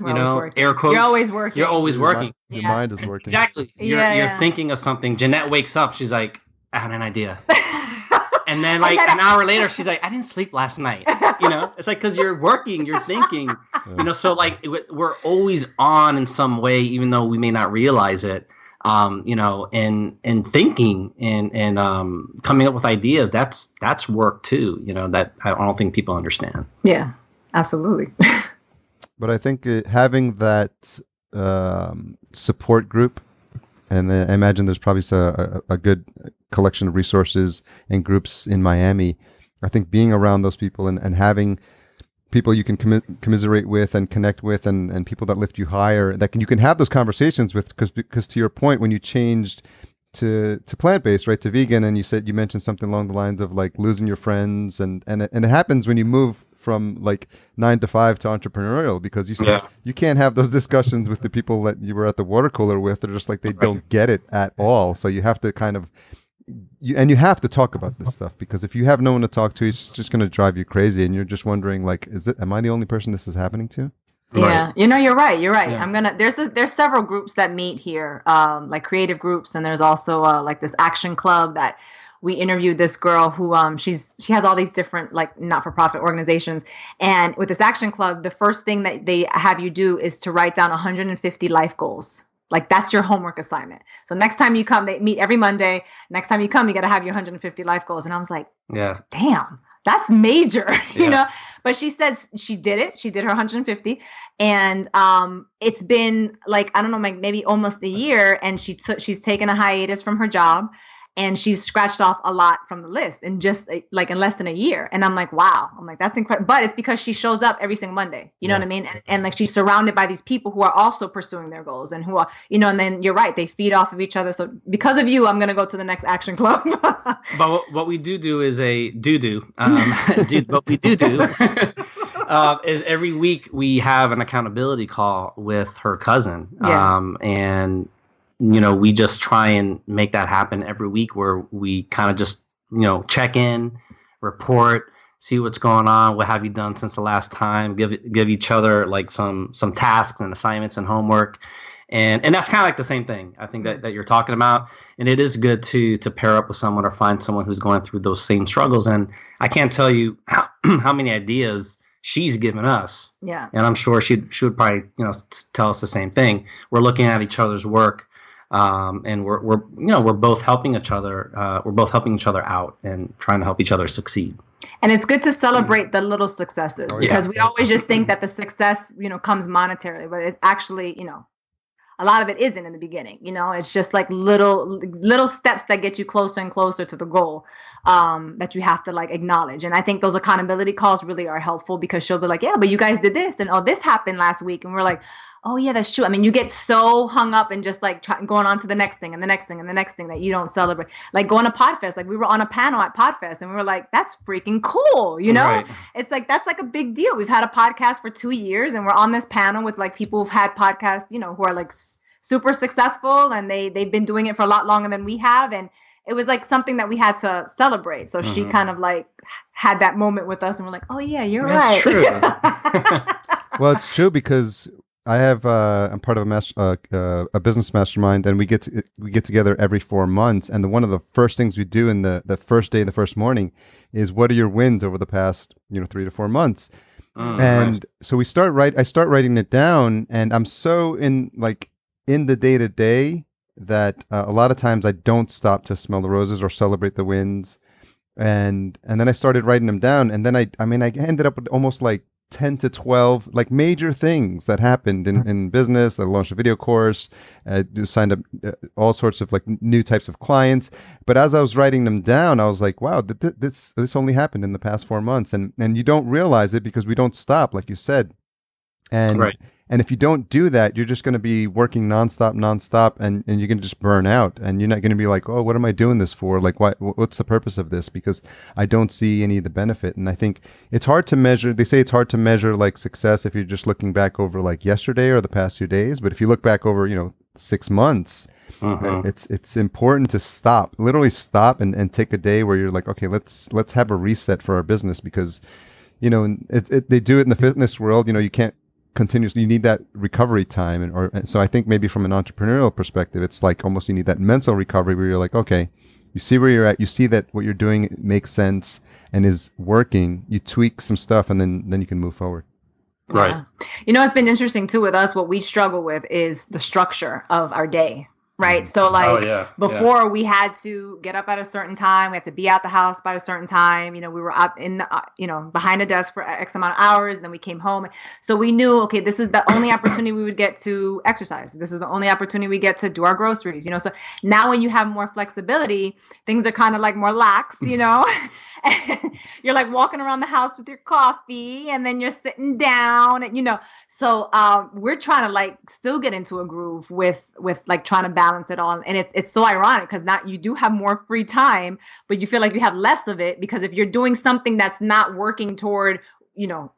air quotes, you're always working. You're always working. Your mind is working. Exactly. You're thinking of something. Jeanette wakes up. She's like, I had an idea. And then like an hour later, she's like, I didn't sleep last night. It's like, because you're working, you're thinking, so like we're always on in some way, even though we may not realize it. And thinking and coming up with ideas, that's work too, that I don't think people understand. Yeah, absolutely. But I think having that support group, and I imagine there's probably a good collection of resources and groups in Miami. I think being around those people and having people you can commiserate with and connect with, and people that lift you higher, you can have those conversations with, because to your point, when you changed to plant-based, right, to vegan, and you mentioned something along the lines of like losing your friends, and it happens when you move from like 9 to 5 to entrepreneurial, because you can't have those discussions with the people that you were at the water cooler with. They're just like, they don't get it at all. So you have to kind of you have to talk about this stuff, because if you have no one to talk to, it's just going to drive you crazy, and you're just wondering like, am I the only person this is happening to? Yeah, you're right. Yeah. There's several groups that meet here, like creative groups, and there's also like this action club that we interviewed this girl who she has all these different like not-for-profit organizations, and with this action club, the first thing that they have you do is to write down 150 life goals. Like, that's your homework assignment. So next time you come, they meet every Monday. Next time you come, you got to have your 150 life goals. And I was like, damn, that's major, you know? But she says she did it. She did her 150. And it's been like, I don't know, like maybe almost a year. And she's taken a hiatus from her job. And she's scratched off a lot from the list in just like in less than a year. And I'm like, wow. I'm like, that's incredible. But it's because she shows up every single Monday. You know what I mean? And like, she's surrounded by these people who are also pursuing their goals, and who are, you know, and then you're right, they feed off of each other. So because of you, I'm going to go to the next action club. But what we do is a what we do is every week we have an accountability call with her cousin. And you know, we just try and make that happen every week, where we kind of just, you know, check in, report, see what's going on, what have you done since the last time, give each other like some tasks and assignments and homework. And that's kind of like the same thing, I think, that you're talking about. And it is good to pair up with someone or find someone who's going through those same struggles. And I can't tell you how many ideas she's given us. Yeah. And I'm sure she would probably, you know, tell us the same thing. We're looking at each other's work. And we're both helping each other. We're both helping each other out and trying to help each other succeed. And it's good to celebrate the little successes, because we always just think that the success, you know, comes monetarily, but it actually, you know, a lot of it isn't in the beginning. You know, it's just like little steps that get you closer and closer to the goal, that you have to like acknowledge. And I think those accountability calls really are helpful, because she'll be like, yeah, but you guys did this, and this happened last week, and we're like, oh yeah, that's true. I mean, you get so hung up and just like going on to the next thing and the next thing and the next thing that you don't celebrate. Like going to Podfest, like we were on a panel at Podfest, and we were like, that's freaking cool. You know, right. It's like, that's like a big deal. We've had a podcast for 2 years, and we're on this panel with like people who've had podcasts, you know, who are like super successful, and they've been doing it for a lot longer than we have. And it was like something that we had to celebrate. So she kind of like had that moment with us, and we're like, oh yeah, you're right. That's true. Well, it's true, because I'm part of a business mastermind, and we get together every 4 months. And one of the first things we do in the first day, the first morning, is what are your wins over the past 3 to 4 months. And nice. So I start writing it down, and I'm so in the day to day that a lot of times I don't stop to smell the roses or celebrate the wins. And then I started writing them down, and then I ended up with almost like 10 to 12 like major things that happened in business. I launched a video course, signed up all sorts of like new types of clients. But as I was writing them down, I was like, wow, this only happened in the past 4 months. And you don't realize it, because we don't stop, like you said. And right. And if you don't do that, you're just going to be working nonstop, and you're going to just burn out, and you're not going to be like, oh, what am I doing this for? Like, what's the purpose of this? Because I don't see any of the benefit. And I think it's hard to measure. They say it's hard to measure like success if you're just looking back over like yesterday or the past few days. But if you look back over, 6 months, it's important to literally stop and take a day where you're like, okay, let's have a reset for our business, because, they do it in the fitness world. You can't continuously, you need that recovery time, and so I think maybe from an entrepreneurial perspective, it's like almost you need that mental recovery where you're like, okay, you see where you're at, you see that what you're doing makes sense and is working, you tweak some stuff, and then you can move forward. Right. Yeah. It's been interesting too with us. What we struggle with is the structure of our day. right? So like before we had to get up at a certain time, we had to be out the house by a certain time. You know, we were up in the, behind a desk for X amount of hours. Then we came home. So we knew, okay, this is the only opportunity we would get to exercise. This is the only opportunity we get to do our groceries, so now when you have more flexibility, things are kind of like more lax, you're like walking around the house with your coffee and then you're sitting down and, so we're trying to like still get into a groove with like trying to balance it all. And it's so ironic because now you do have more free time, but you feel like you have less of it because if you're doing something that's not working toward,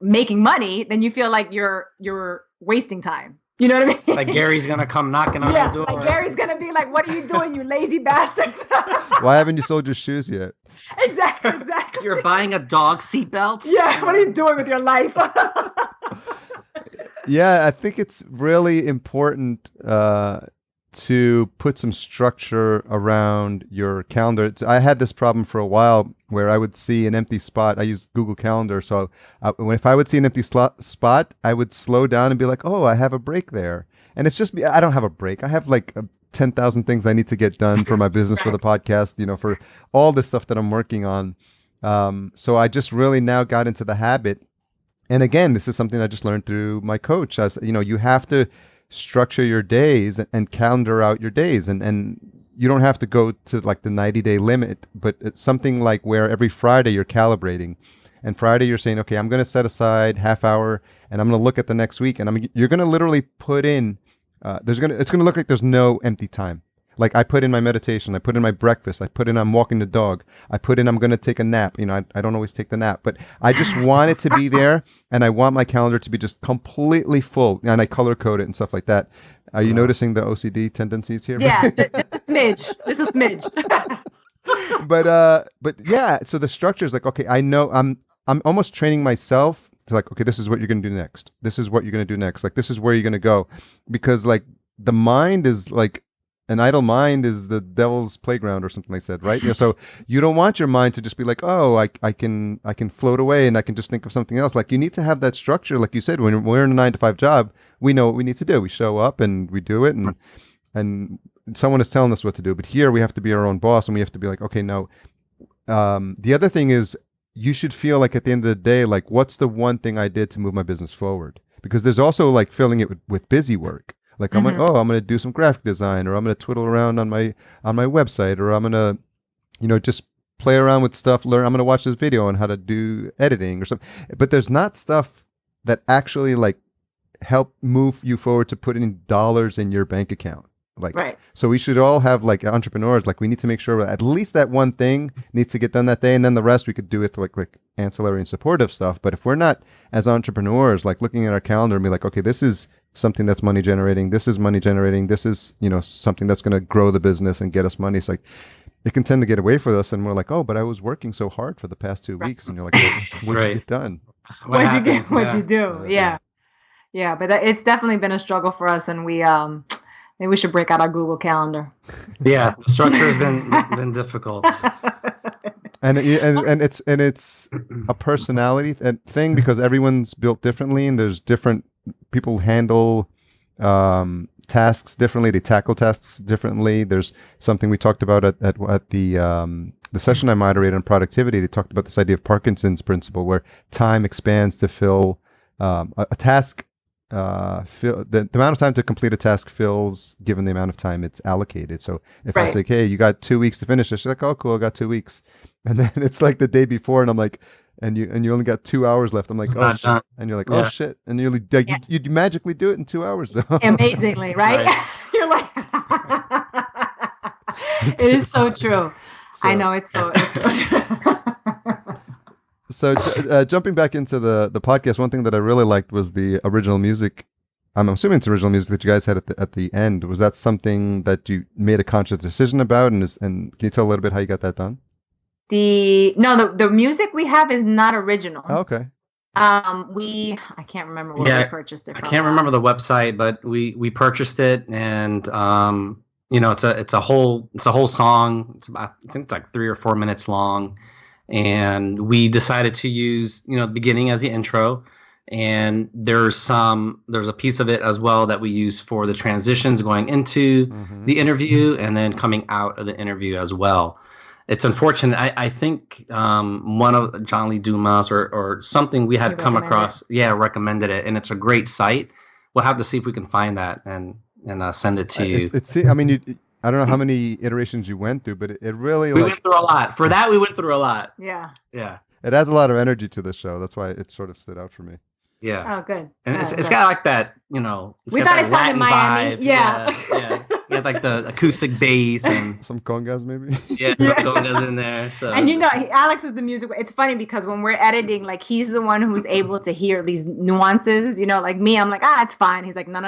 making money, then you feel like you're wasting time. You know what I mean? Like Gary's going to come knocking on the door. Like Gary's going to be like, what are you doing, you lazy bastards? Why haven't you sold your shoes yet? Exactly. You're buying a dog seatbelt? Yeah, what are you doing with your life? Yeah, I think it's really important to put some structure around your calendar. I had this problem for a while where I would see an empty spot. I use Google Calendar. So if I would see an empty spot, I would slow down and be like, oh, I have a break there. And it's just, I don't have a break. I have like 10,000 things I need to get done for my business, for the podcast, for all this stuff that I'm working on. So I just really now got into the habit. And again, this is something I just learned through my coach. You have to structure your days and calendar out your days. And you don't have to go to like the 90-day limit, but it's something like where every Friday you're calibrating. And Friday you're saying, okay, I'm going to set aside half hour and I'm going to look at the next week. And you're going to literally put in, it's going to look like there's no empty time. Like I put in my meditation, I put in my breakfast, I put in I'm walking the dog, I put in I'm going to take a nap. I don't always take the nap, but I just want it to be there, and I want my calendar to be just completely full, and I color code it and stuff like that. Are you noticing the OCD tendencies here? Yeah, just a smidge. Just a smidge. But yeah, so the structure is like, okay, I know I'm almost training myself to like, okay, this is what you're going to do next. This is what you're going to do next. Like this is where you're going to go, because like the mind is like, an idle mind is the devil's playground or something like that, right? So you don't want your mind to just be like, oh, I can float away and I can just think of something else. Like you need to have that structure. Like you said, when we're in a 9-to-5 job, we know what we need to do. We show up and we do it, and someone is telling us what to do. But here we have to be our own boss, and we have to be like, okay, no. The other thing is you should feel like at the end of the day, like what's the one thing I did to move my business forward? Because there's also like filling it with busy work. Like I'm like, oh, I'm going to do some graphic design, or I'm going to twiddle around on my website, or I'm going to, just play around with stuff. I'm going to watch this video on how to do editing or something. But there's not stuff that actually like help move you forward to putting dollars in your bank account. Like, right. So we should all have like entrepreneurs, like we need to make sure at least that one thing needs to get done that day. And then the rest we could do with like ancillary and supportive stuff. But if we're not as entrepreneurs, like looking at our calendar and be like, okay, this is something that's money generating. This is money generating. This is, something that's going to grow the business and get us money. It's like, it can tend to get away from us. And we're like, oh, but I was working so hard for the past 2 weeks. And you're like, what'd you get done? What'd you do? Yeah. Yeah. But it's definitely been a struggle for us. And maybe we should break out our Google Calendar. Yeah. The structure has been difficult. And it's a personality thing because everyone's built differently, and there's different people handle tasks differently. They tackle tasks differently. There's something we talked about at the session I moderated on productivity. They talked about this idea of Parkinson's principle, where time expands to fill a task. The amount of time to complete a task fills given the amount of time it's allocated. So if I say, "Hey, you got 2 weeks to finish this," she's like, "Oh, cool, I got 2 weeks." And then it's like the day before, and I'm like, and you only got 2 hours left. I'm like, oh shit. And you're like, oh shit. And you're like, you magically do it in 2 hours though. Amazingly, right? You're like, it is so true. I know it's so true. So jumping back into the podcast, one thing that I really liked was the original music. I'm assuming it's original music that you guys had at the end. Was that something that you made a conscious decision about? And can you tell a little bit how you got that done? The music we have is not original. Oh, okay. I can't remember where we purchased it from. I can't remember the website, but we purchased it, and it's a whole song. I think it's like 3 or 4 minutes long, and we decided to use the beginning as the intro, And there's a piece of it as well that we use for the transitions going into the interview and then coming out of the interview as well. It's unfortunate. I think one of John Lee Dumas or something we had come across, recommended it, and it's a great site. We'll have to see if we can find that and send it to you. I mean, I don't know how many iterations you went through, but it really we went through a lot. For that, we went through a lot. Yeah. It adds a lot of energy to the show. That's why it sort of stood out for me. Yeah. Oh, good. And it's got like that, you know. We thought it sounded Miami. Vibe. Yeah. You had like the acoustic bass and some congas maybe. Yeah, some congas in there. So. And Alex is the music. It's funny because when we're editing, like he's the one who's able to hear these nuances. Like me, I'm like, it's fine. He's like, no.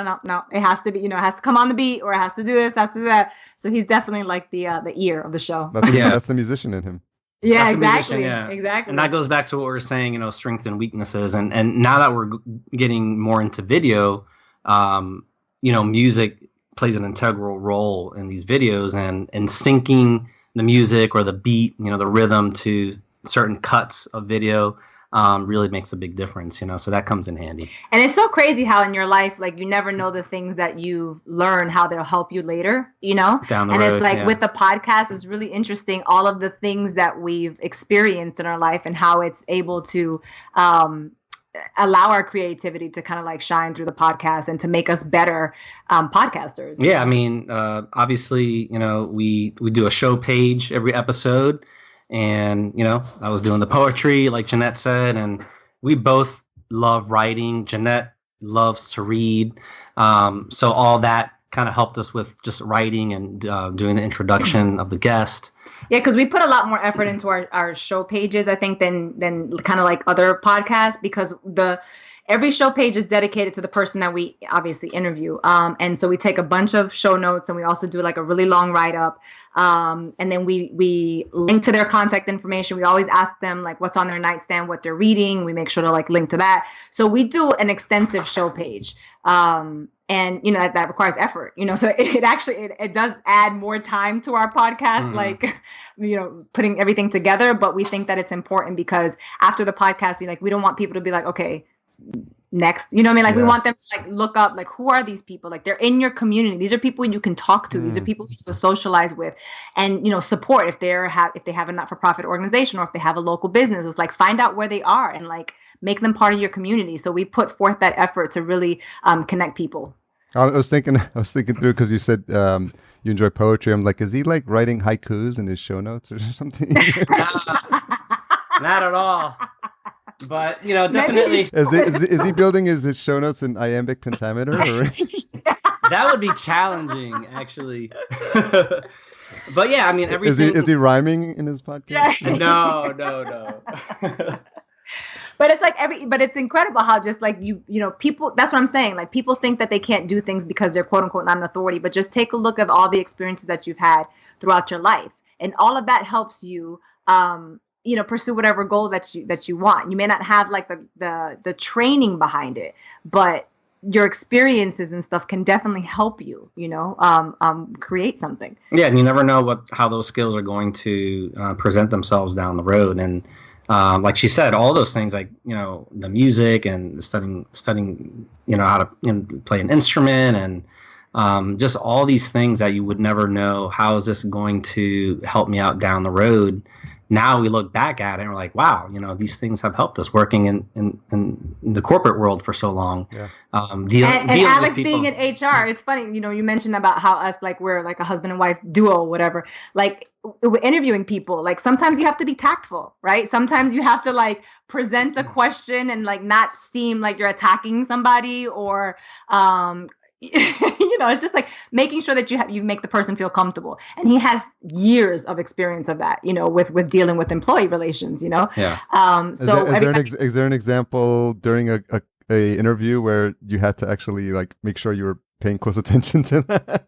It has to be, it has to come on the beat, or it has to do this, has to do that. So he's definitely like the ear of the show. That's the musician in him. Yeah, That's exactly. Exactly. And that goes back to what we were saying, strengths and weaknesses. And now that we're getting more into video, music plays an integral role in these videos, and syncing the music or the beat, the rhythm to certain cuts of video really makes a big difference, so that comes in handy. And it's so crazy how in your life, like you never know the things that you've learned, how they'll help you later, Down the road, it's like with the podcast, it's really interesting, all of the things that we've experienced in our life and how it's able to allow our creativity to kind of like shine through the podcast and to make us better podcasters. Yeah, I mean, obviously, we do a show page every episode. And, I was doing the poetry, like Jeanette said, and we both love writing. Jeanette loves to read. So all that kind of helped us with just writing and doing the introduction of the guest. Yeah, because we put a lot more effort into our show pages, I think, than kind of like other podcasts, because every show page is dedicated to the person that we obviously interview. And so we take a bunch of show notes, and we also do like a really long write-up. And then we link to their contact information. We always ask them like what's on their nightstand, what they're reading. We make sure to like link to that. So we do an extensive show page. And that requires effort, so it actually does add more time to our podcast, like, putting everything together. But we think that it's important because after the podcast, we don't want people to be like, okay, next, we want them to like look up, like, who are these people? Like, they're in your community. These are people you can talk to. These are people you can socialize with and, support if they have a not-for-profit organization, or if they have a local business. It's like, find out where they are and like make them part of your community. So we put forth that effort to really connect people. I was thinking through, because you said you enjoy poetry. I'm like, is he like writing haikus in his show notes or something? Not at all. But definitely. Is he building his show notes in iambic pentameter? Or? That would be challenging, actually. But yeah, I mean, everything. Is he rhyming in his podcast? Yeah. No. But it's like but it's incredible how just like people, that's what I'm saying. Like, people think that they can't do things because they're quote unquote not an authority, but just take a look at all the experiences that you've had throughout your life. And all of that helps you, pursue whatever goal that you want. You may not have like the training behind it, but your experiences and stuff can definitely help you, create something. Yeah. And you never know how those skills are going to present themselves down the road. And, like she said, all those things, like, the music and studying, how to play an instrument, and just all these things that you would never know. How is this going to help me out down the road? Now we look back at it and we're like, wow, these things have helped us working in the corporate world for so long. Yeah. And Alex being in HR, it's funny, you mentioned about how us, like, we're like a husband and wife duo, whatever. Like, interviewing people, like, sometimes you have to be tactful, right? Sometimes you have to like present a question and like not seem like you're attacking somebody, or it's just like making sure that you make the person feel comfortable. And he has years of experience of that, with dealing with employee relations, Yeah. So is there an example during a interview where you had to actually like make sure you were paying close attention to that?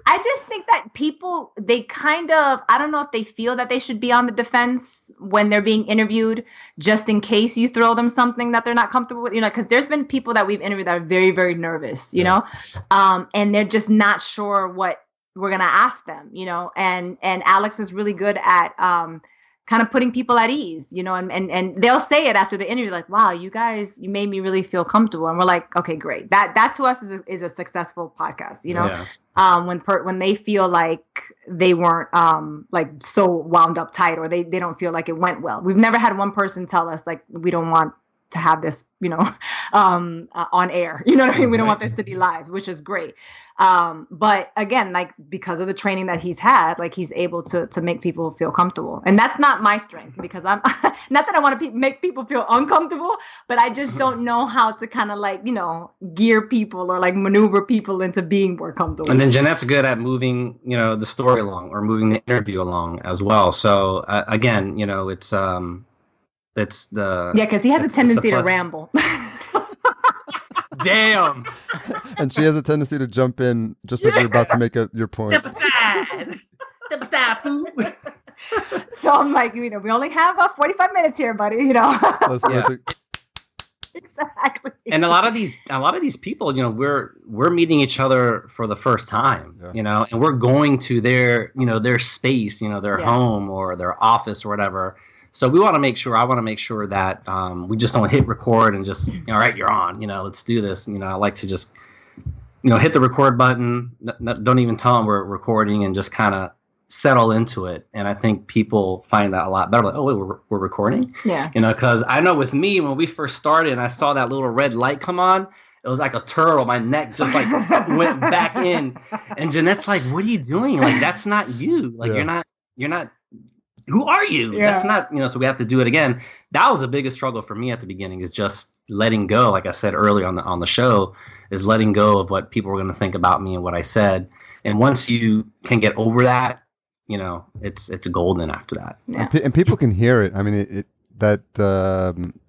I just think that people, they kind of, I don't know if they feel that they should be on the defense when they're being interviewed, just in case you throw them something that they're not comfortable with, because there's been people that we've interviewed that are very, very nervous, and they're just not sure what we're going to ask them, and Alex is really good at kind of putting people at ease, you know, and they'll say it after the interview, like, wow, you guys, you made me really feel comfortable. And we're like, okay, great. That to us is a successful podcast, you know, when they feel like they weren't like so wound up tight, or they don't feel like it went well. We've never had one person tell us like, we don't want to have this, you know, on air, you know what I mean? We don't want this to be live, which is great. But again, like, because of the training that he's had, like, he's able to make people feel comfortable. And that's not my strength, because I'm not that I want to make people feel uncomfortable, but I just don't know how to kind of like, you know, gear people or like maneuver people into being more comfortable. And then Jeanette's good at moving, you know, the story along, or moving the interview along as well. So again, you know, it's the because he has a tendency to ramble. Damn. And she has a tendency to jump in just as you're about to make your point. Step aside, fool. So I'm like, you know, we only have 45 minutes here, buddy. You know. Exactly. And a lot of these people, you know, we're meeting each other for the first time, you know, and we're going to their, you know, their space, you know, their home or their office or whatever. So I want to make sure that we just don't hit record and just, all right, you're on, you know, let's do this. You know, I like to just, you know, hit the record button. Don't even tell them we're recording, and just kind of settle into it. And I think people find that a lot better. Like, oh, wait, we're recording? Yeah. You know, because I know with me, when we first started and I saw that little red light come on, it was like a turtle. My neck just like went back in. And Jeanette's like, what are you doing? Like, that's not you. Like, you're not. Who are you? Yeah. That's not, you know, so we have to do it again. That was the biggest struggle for me at the beginning, is just letting go. Like I said earlier on the show, is letting go of what people were going to think about me and what I said. And once you can get over that, you know, it's golden after that. Yeah. And people can hear it. I mean, that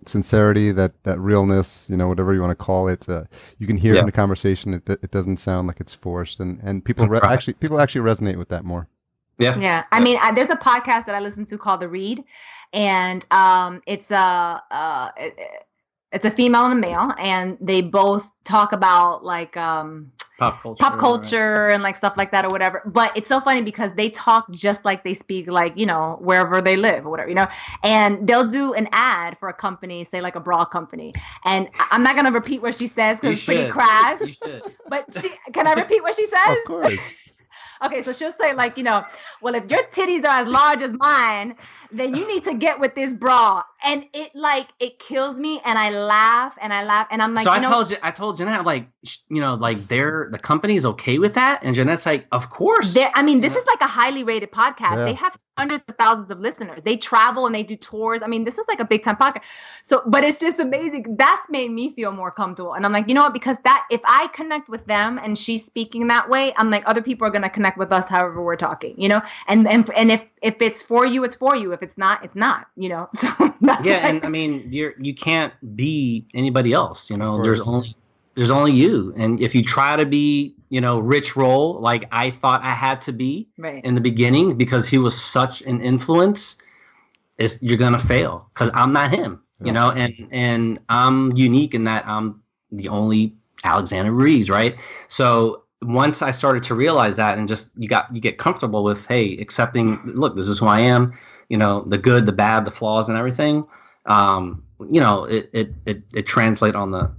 sincerity, that realness, you know, whatever you want to call it, you can hear it in the conversation. It doesn't sound like it's forced, and people actually resonate with that more. Yeah. I mean, there's a podcast that I listen to called The Read, and it's a female and a male, and they both talk about like pop culture and like stuff like that or whatever. But it's so funny because they talk just like they speak, like, you know, wherever they live or whatever, you know. And they'll do an ad for a company, say like a bra company, and I'm not gonna repeat what she says because it's pretty crass. But can I repeat what she says? Of course. Okay, so she'll say like, you know, well, if your titties are as large as mine, then you need to get with this bra. And it kills me, and I laugh and I'm like, so I told Jeanette, like, you know, like the company's okay with that, and Jeanette's like, of course. I mean, this is like a highly rated podcast. Yeah. They have hundreds of thousands of listeners. They travel and they do tours. I mean, this is like a big time podcast. So, but it's just amazing. That's made me feel more comfortable. And I'm like, you know what? Because if I connect with them and she's speaking that way, I'm like, other people are going to connect with us however we're talking, you know? And if it's for you, it's for you. If it's not, it's not, you know? So and I mean, you can't be anybody else, you know? There's only you. And if you try to be, you know, Rich Roll, like I thought I had to be in the beginning, because he was such an influence, you're going to fail, because I'm not him, you know, and I'm unique in that I'm the only Alexander Ruiz, right? So once I started to realize that, and just you get comfortable with, hey, accepting, look, this is who I am, you know, the good, the bad, the flaws, and everything. You know, it translates on the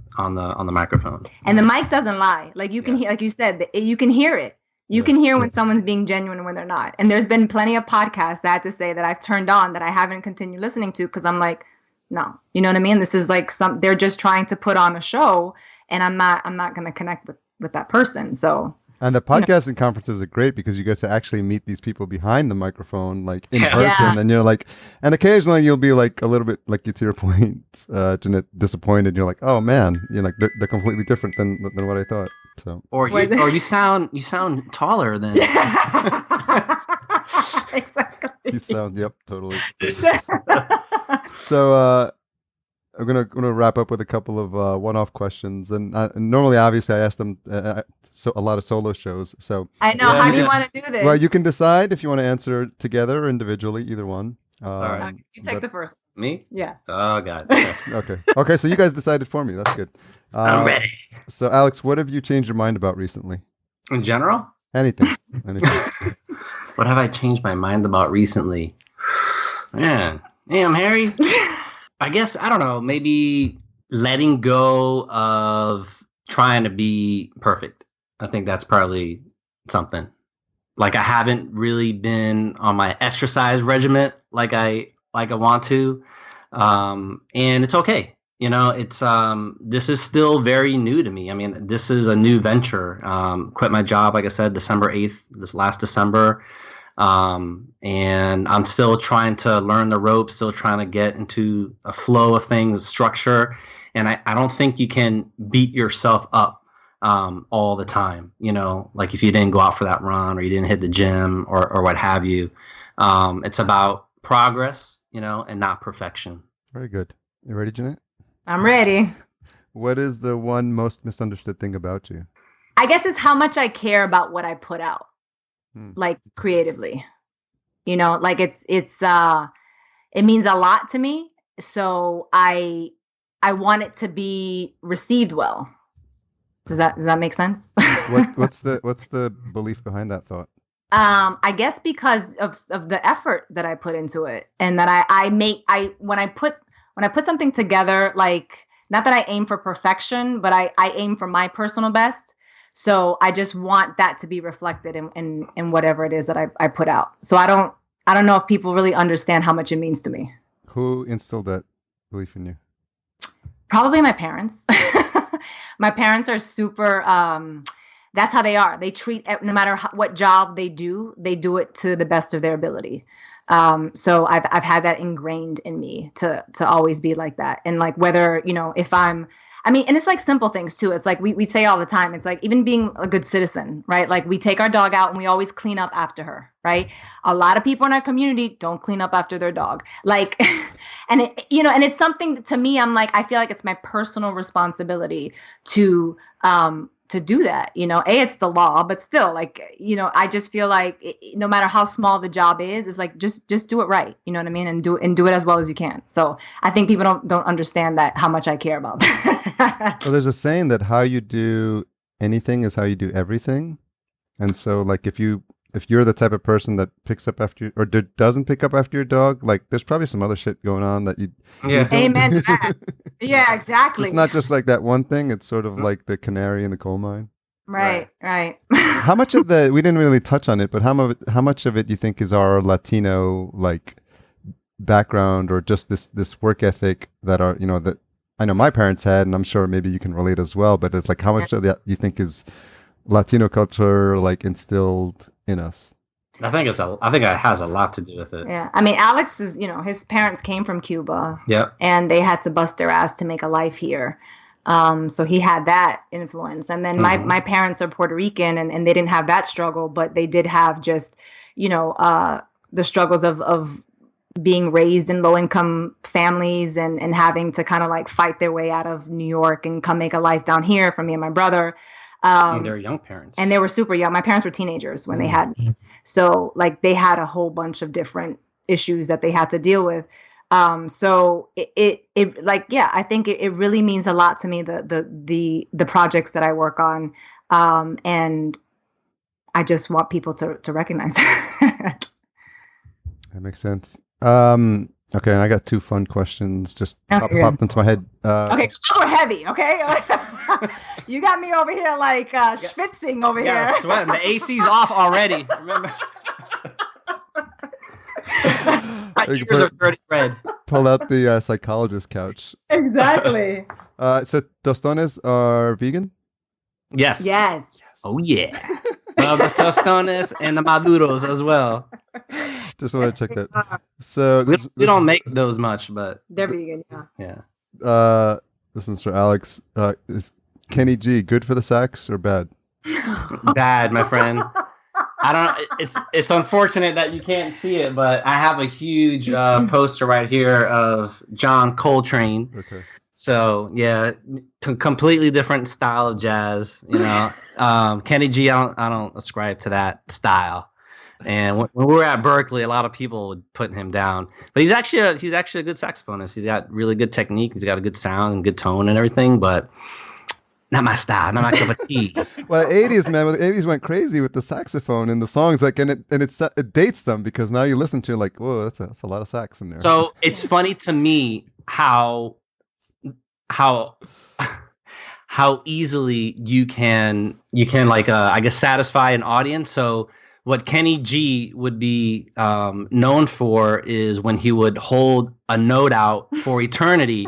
microphone. And the mic doesn't lie. Like you can hear, like you said, you can hear it. You can hear when someone's being genuine and when they're not. And there's been plenty of podcasts, I have to say, that I've turned on that I haven't continued listening to, because I'm like, no, you know what I mean? This is like they're just trying to put on a show, and I'm not going to connect with that person. So. And the podcasting conferences are great because you get to actually meet these people behind the microphone, like in person, and you're like, and occasionally you'll be like a little bit, like, to your point, Jeanette, disappointed. You're like, oh man, you're like they're completely different than what I thought. So or you sound taller than exactly. You sound totally. So I'm gonna wrap up with a couple of one-off questions, and normally, obviously, I ask them a lot of solo shows. So I know. How do you want to do this? Well, you can decide if you want to answer together or individually, either one. All right. You take the first one. Me? Yeah. Oh God. Okay. So you guys decided for me. That's good. I'm ready. So Alex, what have you changed your mind about recently? In general? Anything. What have I changed my mind about recently? Man, damn, Harry. I guess, I don't know, maybe letting go of trying to be perfect. I think that's probably something. Like, I haven't really been on my exercise regimen like I want to. And it's okay. It's this is still very new to me. I mean, this is a new venture. Quit my job, like I said, December 8th, this last December. And I'm still trying to learn the ropes, still trying to get into a flow of things, structure. And I don't think you can beat yourself up all the time, like if you didn't go out for that run or you didn't hit the gym or what have you. It's about progress, and not perfection. Very good. You ready, Jeanette? I'm ready. What is the one most misunderstood thing about you? I guess it's how much I care about what I put out, like creatively. Like it means a lot to me. So I want it to be received well. Does that make sense? What's the belief behind that thought? I guess because of the effort that I put into it, and that when I put something together, like, not that I aim for perfection, but I aim for my personal best. So I just want that to be reflected in whatever it is that I put out. So I don't know if people really understand how much it means to me. Who instilled that belief in you? Probably my parents. My parents are super, that's how they are. They treat, no matter what job they do it to the best of their ability. So I've had that ingrained in me to always be like that. And like, whether, if and it's like simple things too. It's like we say all the time, it's like even being a good citizen, right? Like, we take our dog out and we always clean up after her, right? A lot of people in our community don't clean up after their dog. Like, and and it's something to me, I'm like, I feel like it's my personal responsibility to do that. It's the law, but still, like, I just feel like no matter how small the job is, it's like, just do it right. You know what I mean? And do it as well as you can. So I think people don't understand that, how much I care about that. Well, there's a saying that how you do anything is how you do everything. And so, like, if you're the type of person that picks up after you, or doesn't pick up after your dog, like, there's probably some other shit going on that you Amen to that. Yeah, exactly. So it's not just like that one thing. It's sort of like the canary in the coal mine. Right. How much of we didn't really touch on it, but how much of it do you think is our Latino, like, background, or just this work ethic that that I know my parents had, and I'm sure maybe you can relate as well, but it's like, how much of that you think is Latino culture, like, instilled in us? I think it has a lot to do with it. Yeah. Alex is, his parents came from Cuba. Yep. And they had to bust their ass to make a life here. So he had that influence. And then my parents are Puerto Rican, and they didn't have that struggle, but they did have just, the struggles of being raised in low income families and having to kind of like fight their way out of New York and come make a life down here for me and my brother. And they're young parents. And they were super young. My parents were teenagers when they had me. So like, they had a whole bunch of different issues that they had to deal with. So it like, yeah, I think it really means a lot to me, the projects that I work on. And I just want people to recognize that. That makes sense. Okay, and I got two fun questions just popped into my head. Okay, those were heavy, okay? You got me over here like schwitzing over here. Yeah, sweating. The AC's off already. Remember? My ears are dirty red. Pull out the psychologist couch. Exactly. So tostones are vegan? Yes. Yes. Oh yeah. Love the tostones and the maduros as well. Just want to check that. So we don't make those much, but they're vegan. Yeah. Yeah. This one's for Alex. Is Kenny G good for the sax or bad? Bad, my friend. I don't. It's unfortunate that you can't see it, but I have a huge poster right here of John Coltrane. Okay. So yeah, completely different style of jazz. Kenny G, I don't ascribe to that style. And when we were at Berkeley, a lot of people would put him down. But he's actually a good saxophonist. He's got really good technique. He's got a good sound and good tone and everything. But not my style, not my cup of tea. Well, the 80s, man, the 80s went crazy with the saxophone and the songs, like, and it dates them because now you listen to it like, whoa, that's a lot of sax in there. So it's funny to me how easily you can like I guess satisfy an audience. So what Kenny G would be known for is when he would hold a note out for eternity,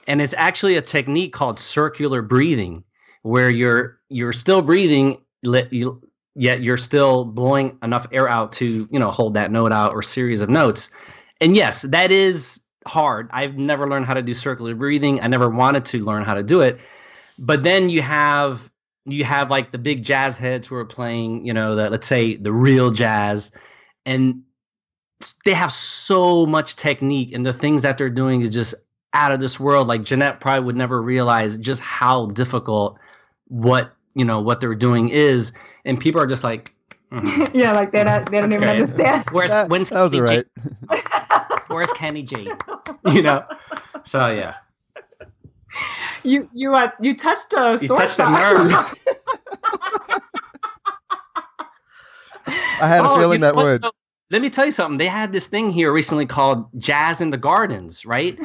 and it's actually a technique called circular breathing, where you're still breathing, yet you're still blowing enough air out to hold that note out or series of notes. And yes, that is hard. I've never learned how to do circular breathing. I never wanted to learn how to do it. But then you have like the big jazz heads who are playing, let's say the real jazz, and they have so much technique, and the things that they're doing is just out of this world. Like Jeanette probably would never realize just how difficult what they're doing is, and people are just like, yeah, like they don't even understand. Where's that was all right. Where's Kenny G? So yeah. You touched a sore touched spot. a nerve. I had a feeling that would. Let me tell you something. They had this thing here recently called Jazz in the Gardens, right?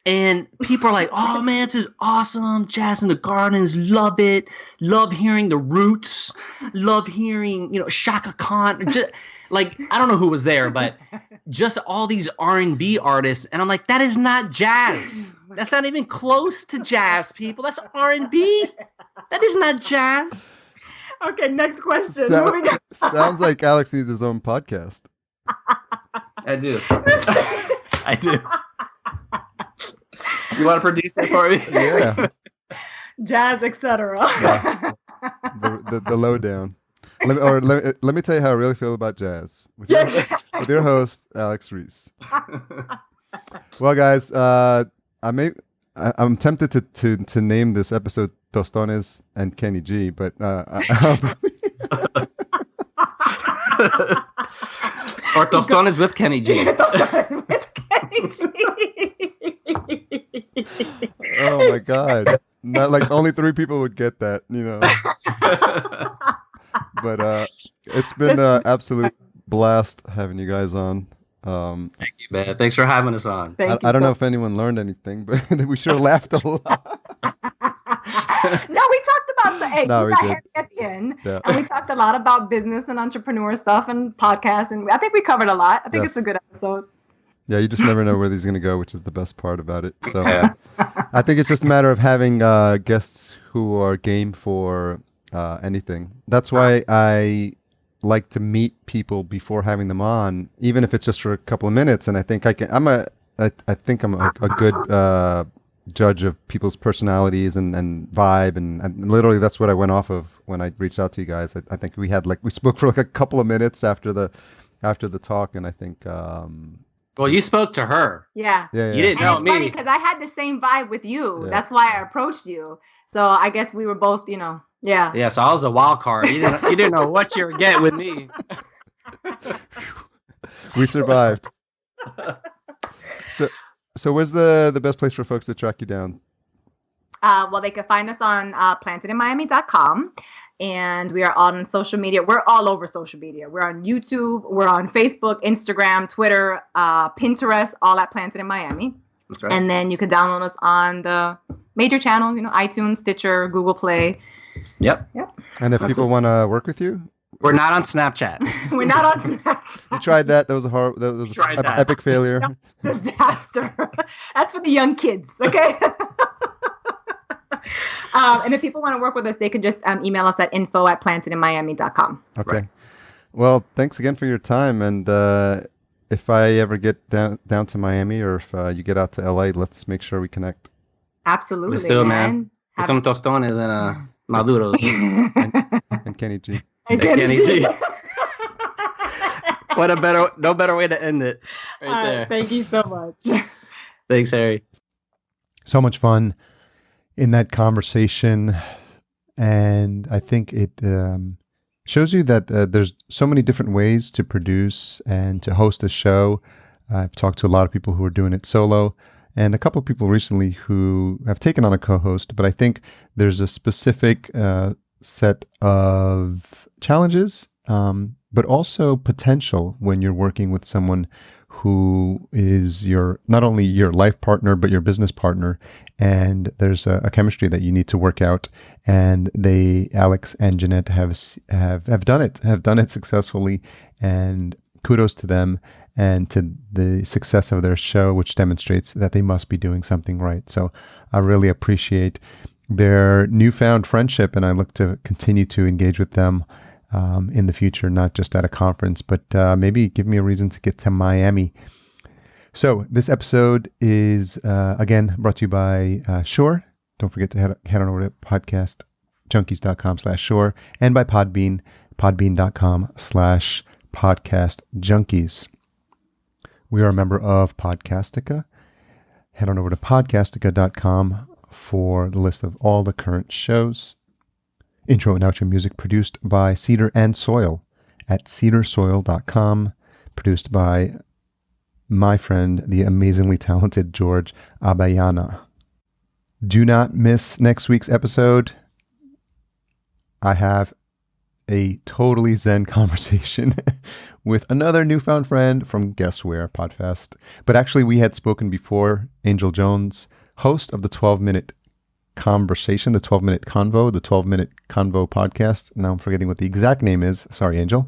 And people are like, "Oh man, this is awesome! Jazz in the Gardens, love it. Love hearing the Roots. Love hearing, Shaka Khan. Just like I don't know who was there, but just all these R&B artists." And I'm like, "That is not jazz. That's not even close to jazz, people. That's R&B. That is not jazz." Okay, next question. Moving on. Sounds like Alex needs his own podcast. I do. I do. You want to produce it for me? Yeah. Jazz, etc. Yeah. The lowdown. Let me tell you how I really feel about jazz. With your host, Alex Ruiz. Well, guys, I'm tempted to name this episode Tostones and Kenny G, but or Tostones with Kenny G. Tostones with Kenny G. Oh my God! Not like only 3 people would get that, But it's been an absolute blast having you guys on. Thank you, man. Thanks for having us on. I don't know if anyone learned anything, but we sure laughed a lot. No, we talked about the egg. No, we we got did. heavy at the end, Yeah. and we talked a lot about business and entrepreneur stuff and podcasts, and I think we covered a lot. I think it's a good episode. Yeah, you just never know where these are going to go, which is the best part about it. So Yeah. I think it's just a matter of having guests who are game for anything. That's why I like to meet people before having them on, even if it's just for a couple of minutes. And I think I think I'm a good judge of people's personalities and vibe, and literally that's what I went off of when I reached out to you guys. I think we spoke for like a couple of minutes after the talk, and I think well, you spoke to her. Yeah. You didn't And know it's me. funny because I had the same vibe with you. Yeah. That's why I approached you. So I guess we were both, yeah. Yeah, so I was a wild card. You didn't know what you were getting with me. we survived. So where's the best place for folks to track you down? Well, they can find us on plantedinmiami.com. And we are on social media. We're all over social media. We're on YouTube. We're on Facebook, Instagram, Twitter, Pinterest, all at Planted in Miami. That's right. And then you can download us on the major channels, iTunes, Stitcher, Google Play. Yep. And if people want to work with you? We're not on Snapchat. We're not on Snapchat. You tried that. That was an epic failure. Disaster. That's for the young kids, okay? And if people want to work with us, they can just email us at info@plantedinmiami.com. Okay. Right. Well, thanks again for your time. And if I ever get down to Miami, or if you get out to LA, let's make sure we connect. Absolutely, Let's do it, man. With some tostones and maduros. And Kenny G. And Kenny G. G. No better way to end it. Right there. Thank you so much. Thanks, Harry. So much fun in that conversation, and I think it shows you that there's so many different ways to produce and to host a show. I've talked to a lot of people who are doing it solo, and a couple of people recently who have taken on a co-host, but I think there's a specific set of challenges, but also potential when you're working with someone who is not only your life partner, but your business partner. And there's a chemistry that you need to work out. And Alex and Jeanette have done it successfully. And kudos to them and to the success of their show, which demonstrates that they must be doing something right. So I really appreciate their newfound friendship, and I look to continue to engage with them in the future, not just at a conference, but maybe give me a reason to get to Miami. So this episode is, again, brought to you by Shore. Don't forget to head on over to podcastjunkies.com/Shore, and by Podbean, podbean.com/podcastjunkies. We are a member of Podcastica. Head on over to podcastica.com for the list of all the current shows. Intro and outro music produced by Cedar and Soil at cedarsoil.com, produced by my friend, the amazingly talented George Abayana. Do not miss next week's episode. I have a totally zen conversation with another newfound friend from Guess Where Podfest. But actually, we had spoken before. Angel Jones, host of the 12-minute conversation, the 12-minute convo, the 12-minute convo podcast. Now I'm forgetting what the exact name is. Sorry, Angel.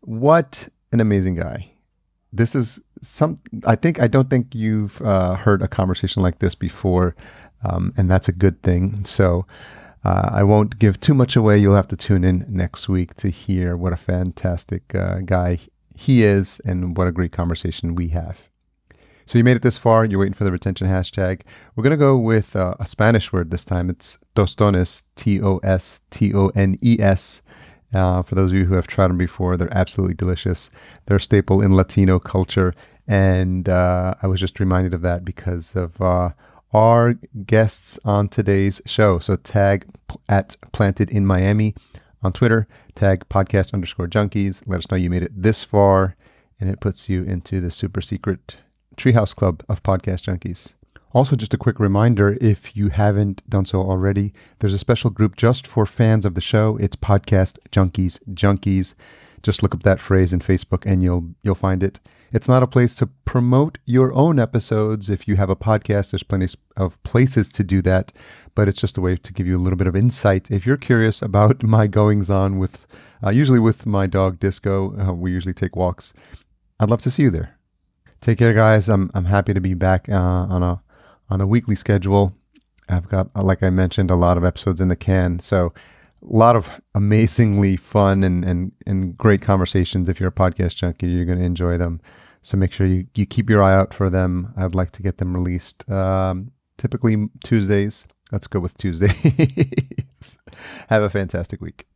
What an amazing guy. This is I don't think you've heard a conversation like this before, and that's a good thing. So I won't give too much away. You'll have to tune in next week to hear what a fantastic guy he is and what a great conversation we have. So you made it this far. You're waiting for the retention hashtag. We're going to go with a Spanish word this time. It's tostones, Tostones. For those of you who have tried them before, they're absolutely delicious. They're a staple in Latino culture. And I was just reminded of that because of our guests on today's show. So tag at Planted in Miami on Twitter, tag podcast_junkies. Let us know you made it this far, and it puts you into the super secret Treehouse Club of Podcast Junkies. Also, just a quick reminder, if you haven't done so already, there's a special group just for fans of the show. It's Podcast Junkies. Just look up that phrase in Facebook and you'll find it. It's not a place to promote your own episodes. If you have a podcast, there's plenty of places to do that, but it's just a way to give you a little bit of insight. If you're curious about my goings on with, usually with my dog Disco, we usually take walks. I'd love to see you there. Take care, guys. I'm happy to be back on a weekly schedule. I've got, like I mentioned, a lot of episodes in the can. So a lot of amazingly fun and great conversations. If you're a podcast junkie, you're going to enjoy them. So make sure you keep your eye out for them. I'd like to get them released typically Tuesdays. Let's go with Tuesdays. Have a fantastic week.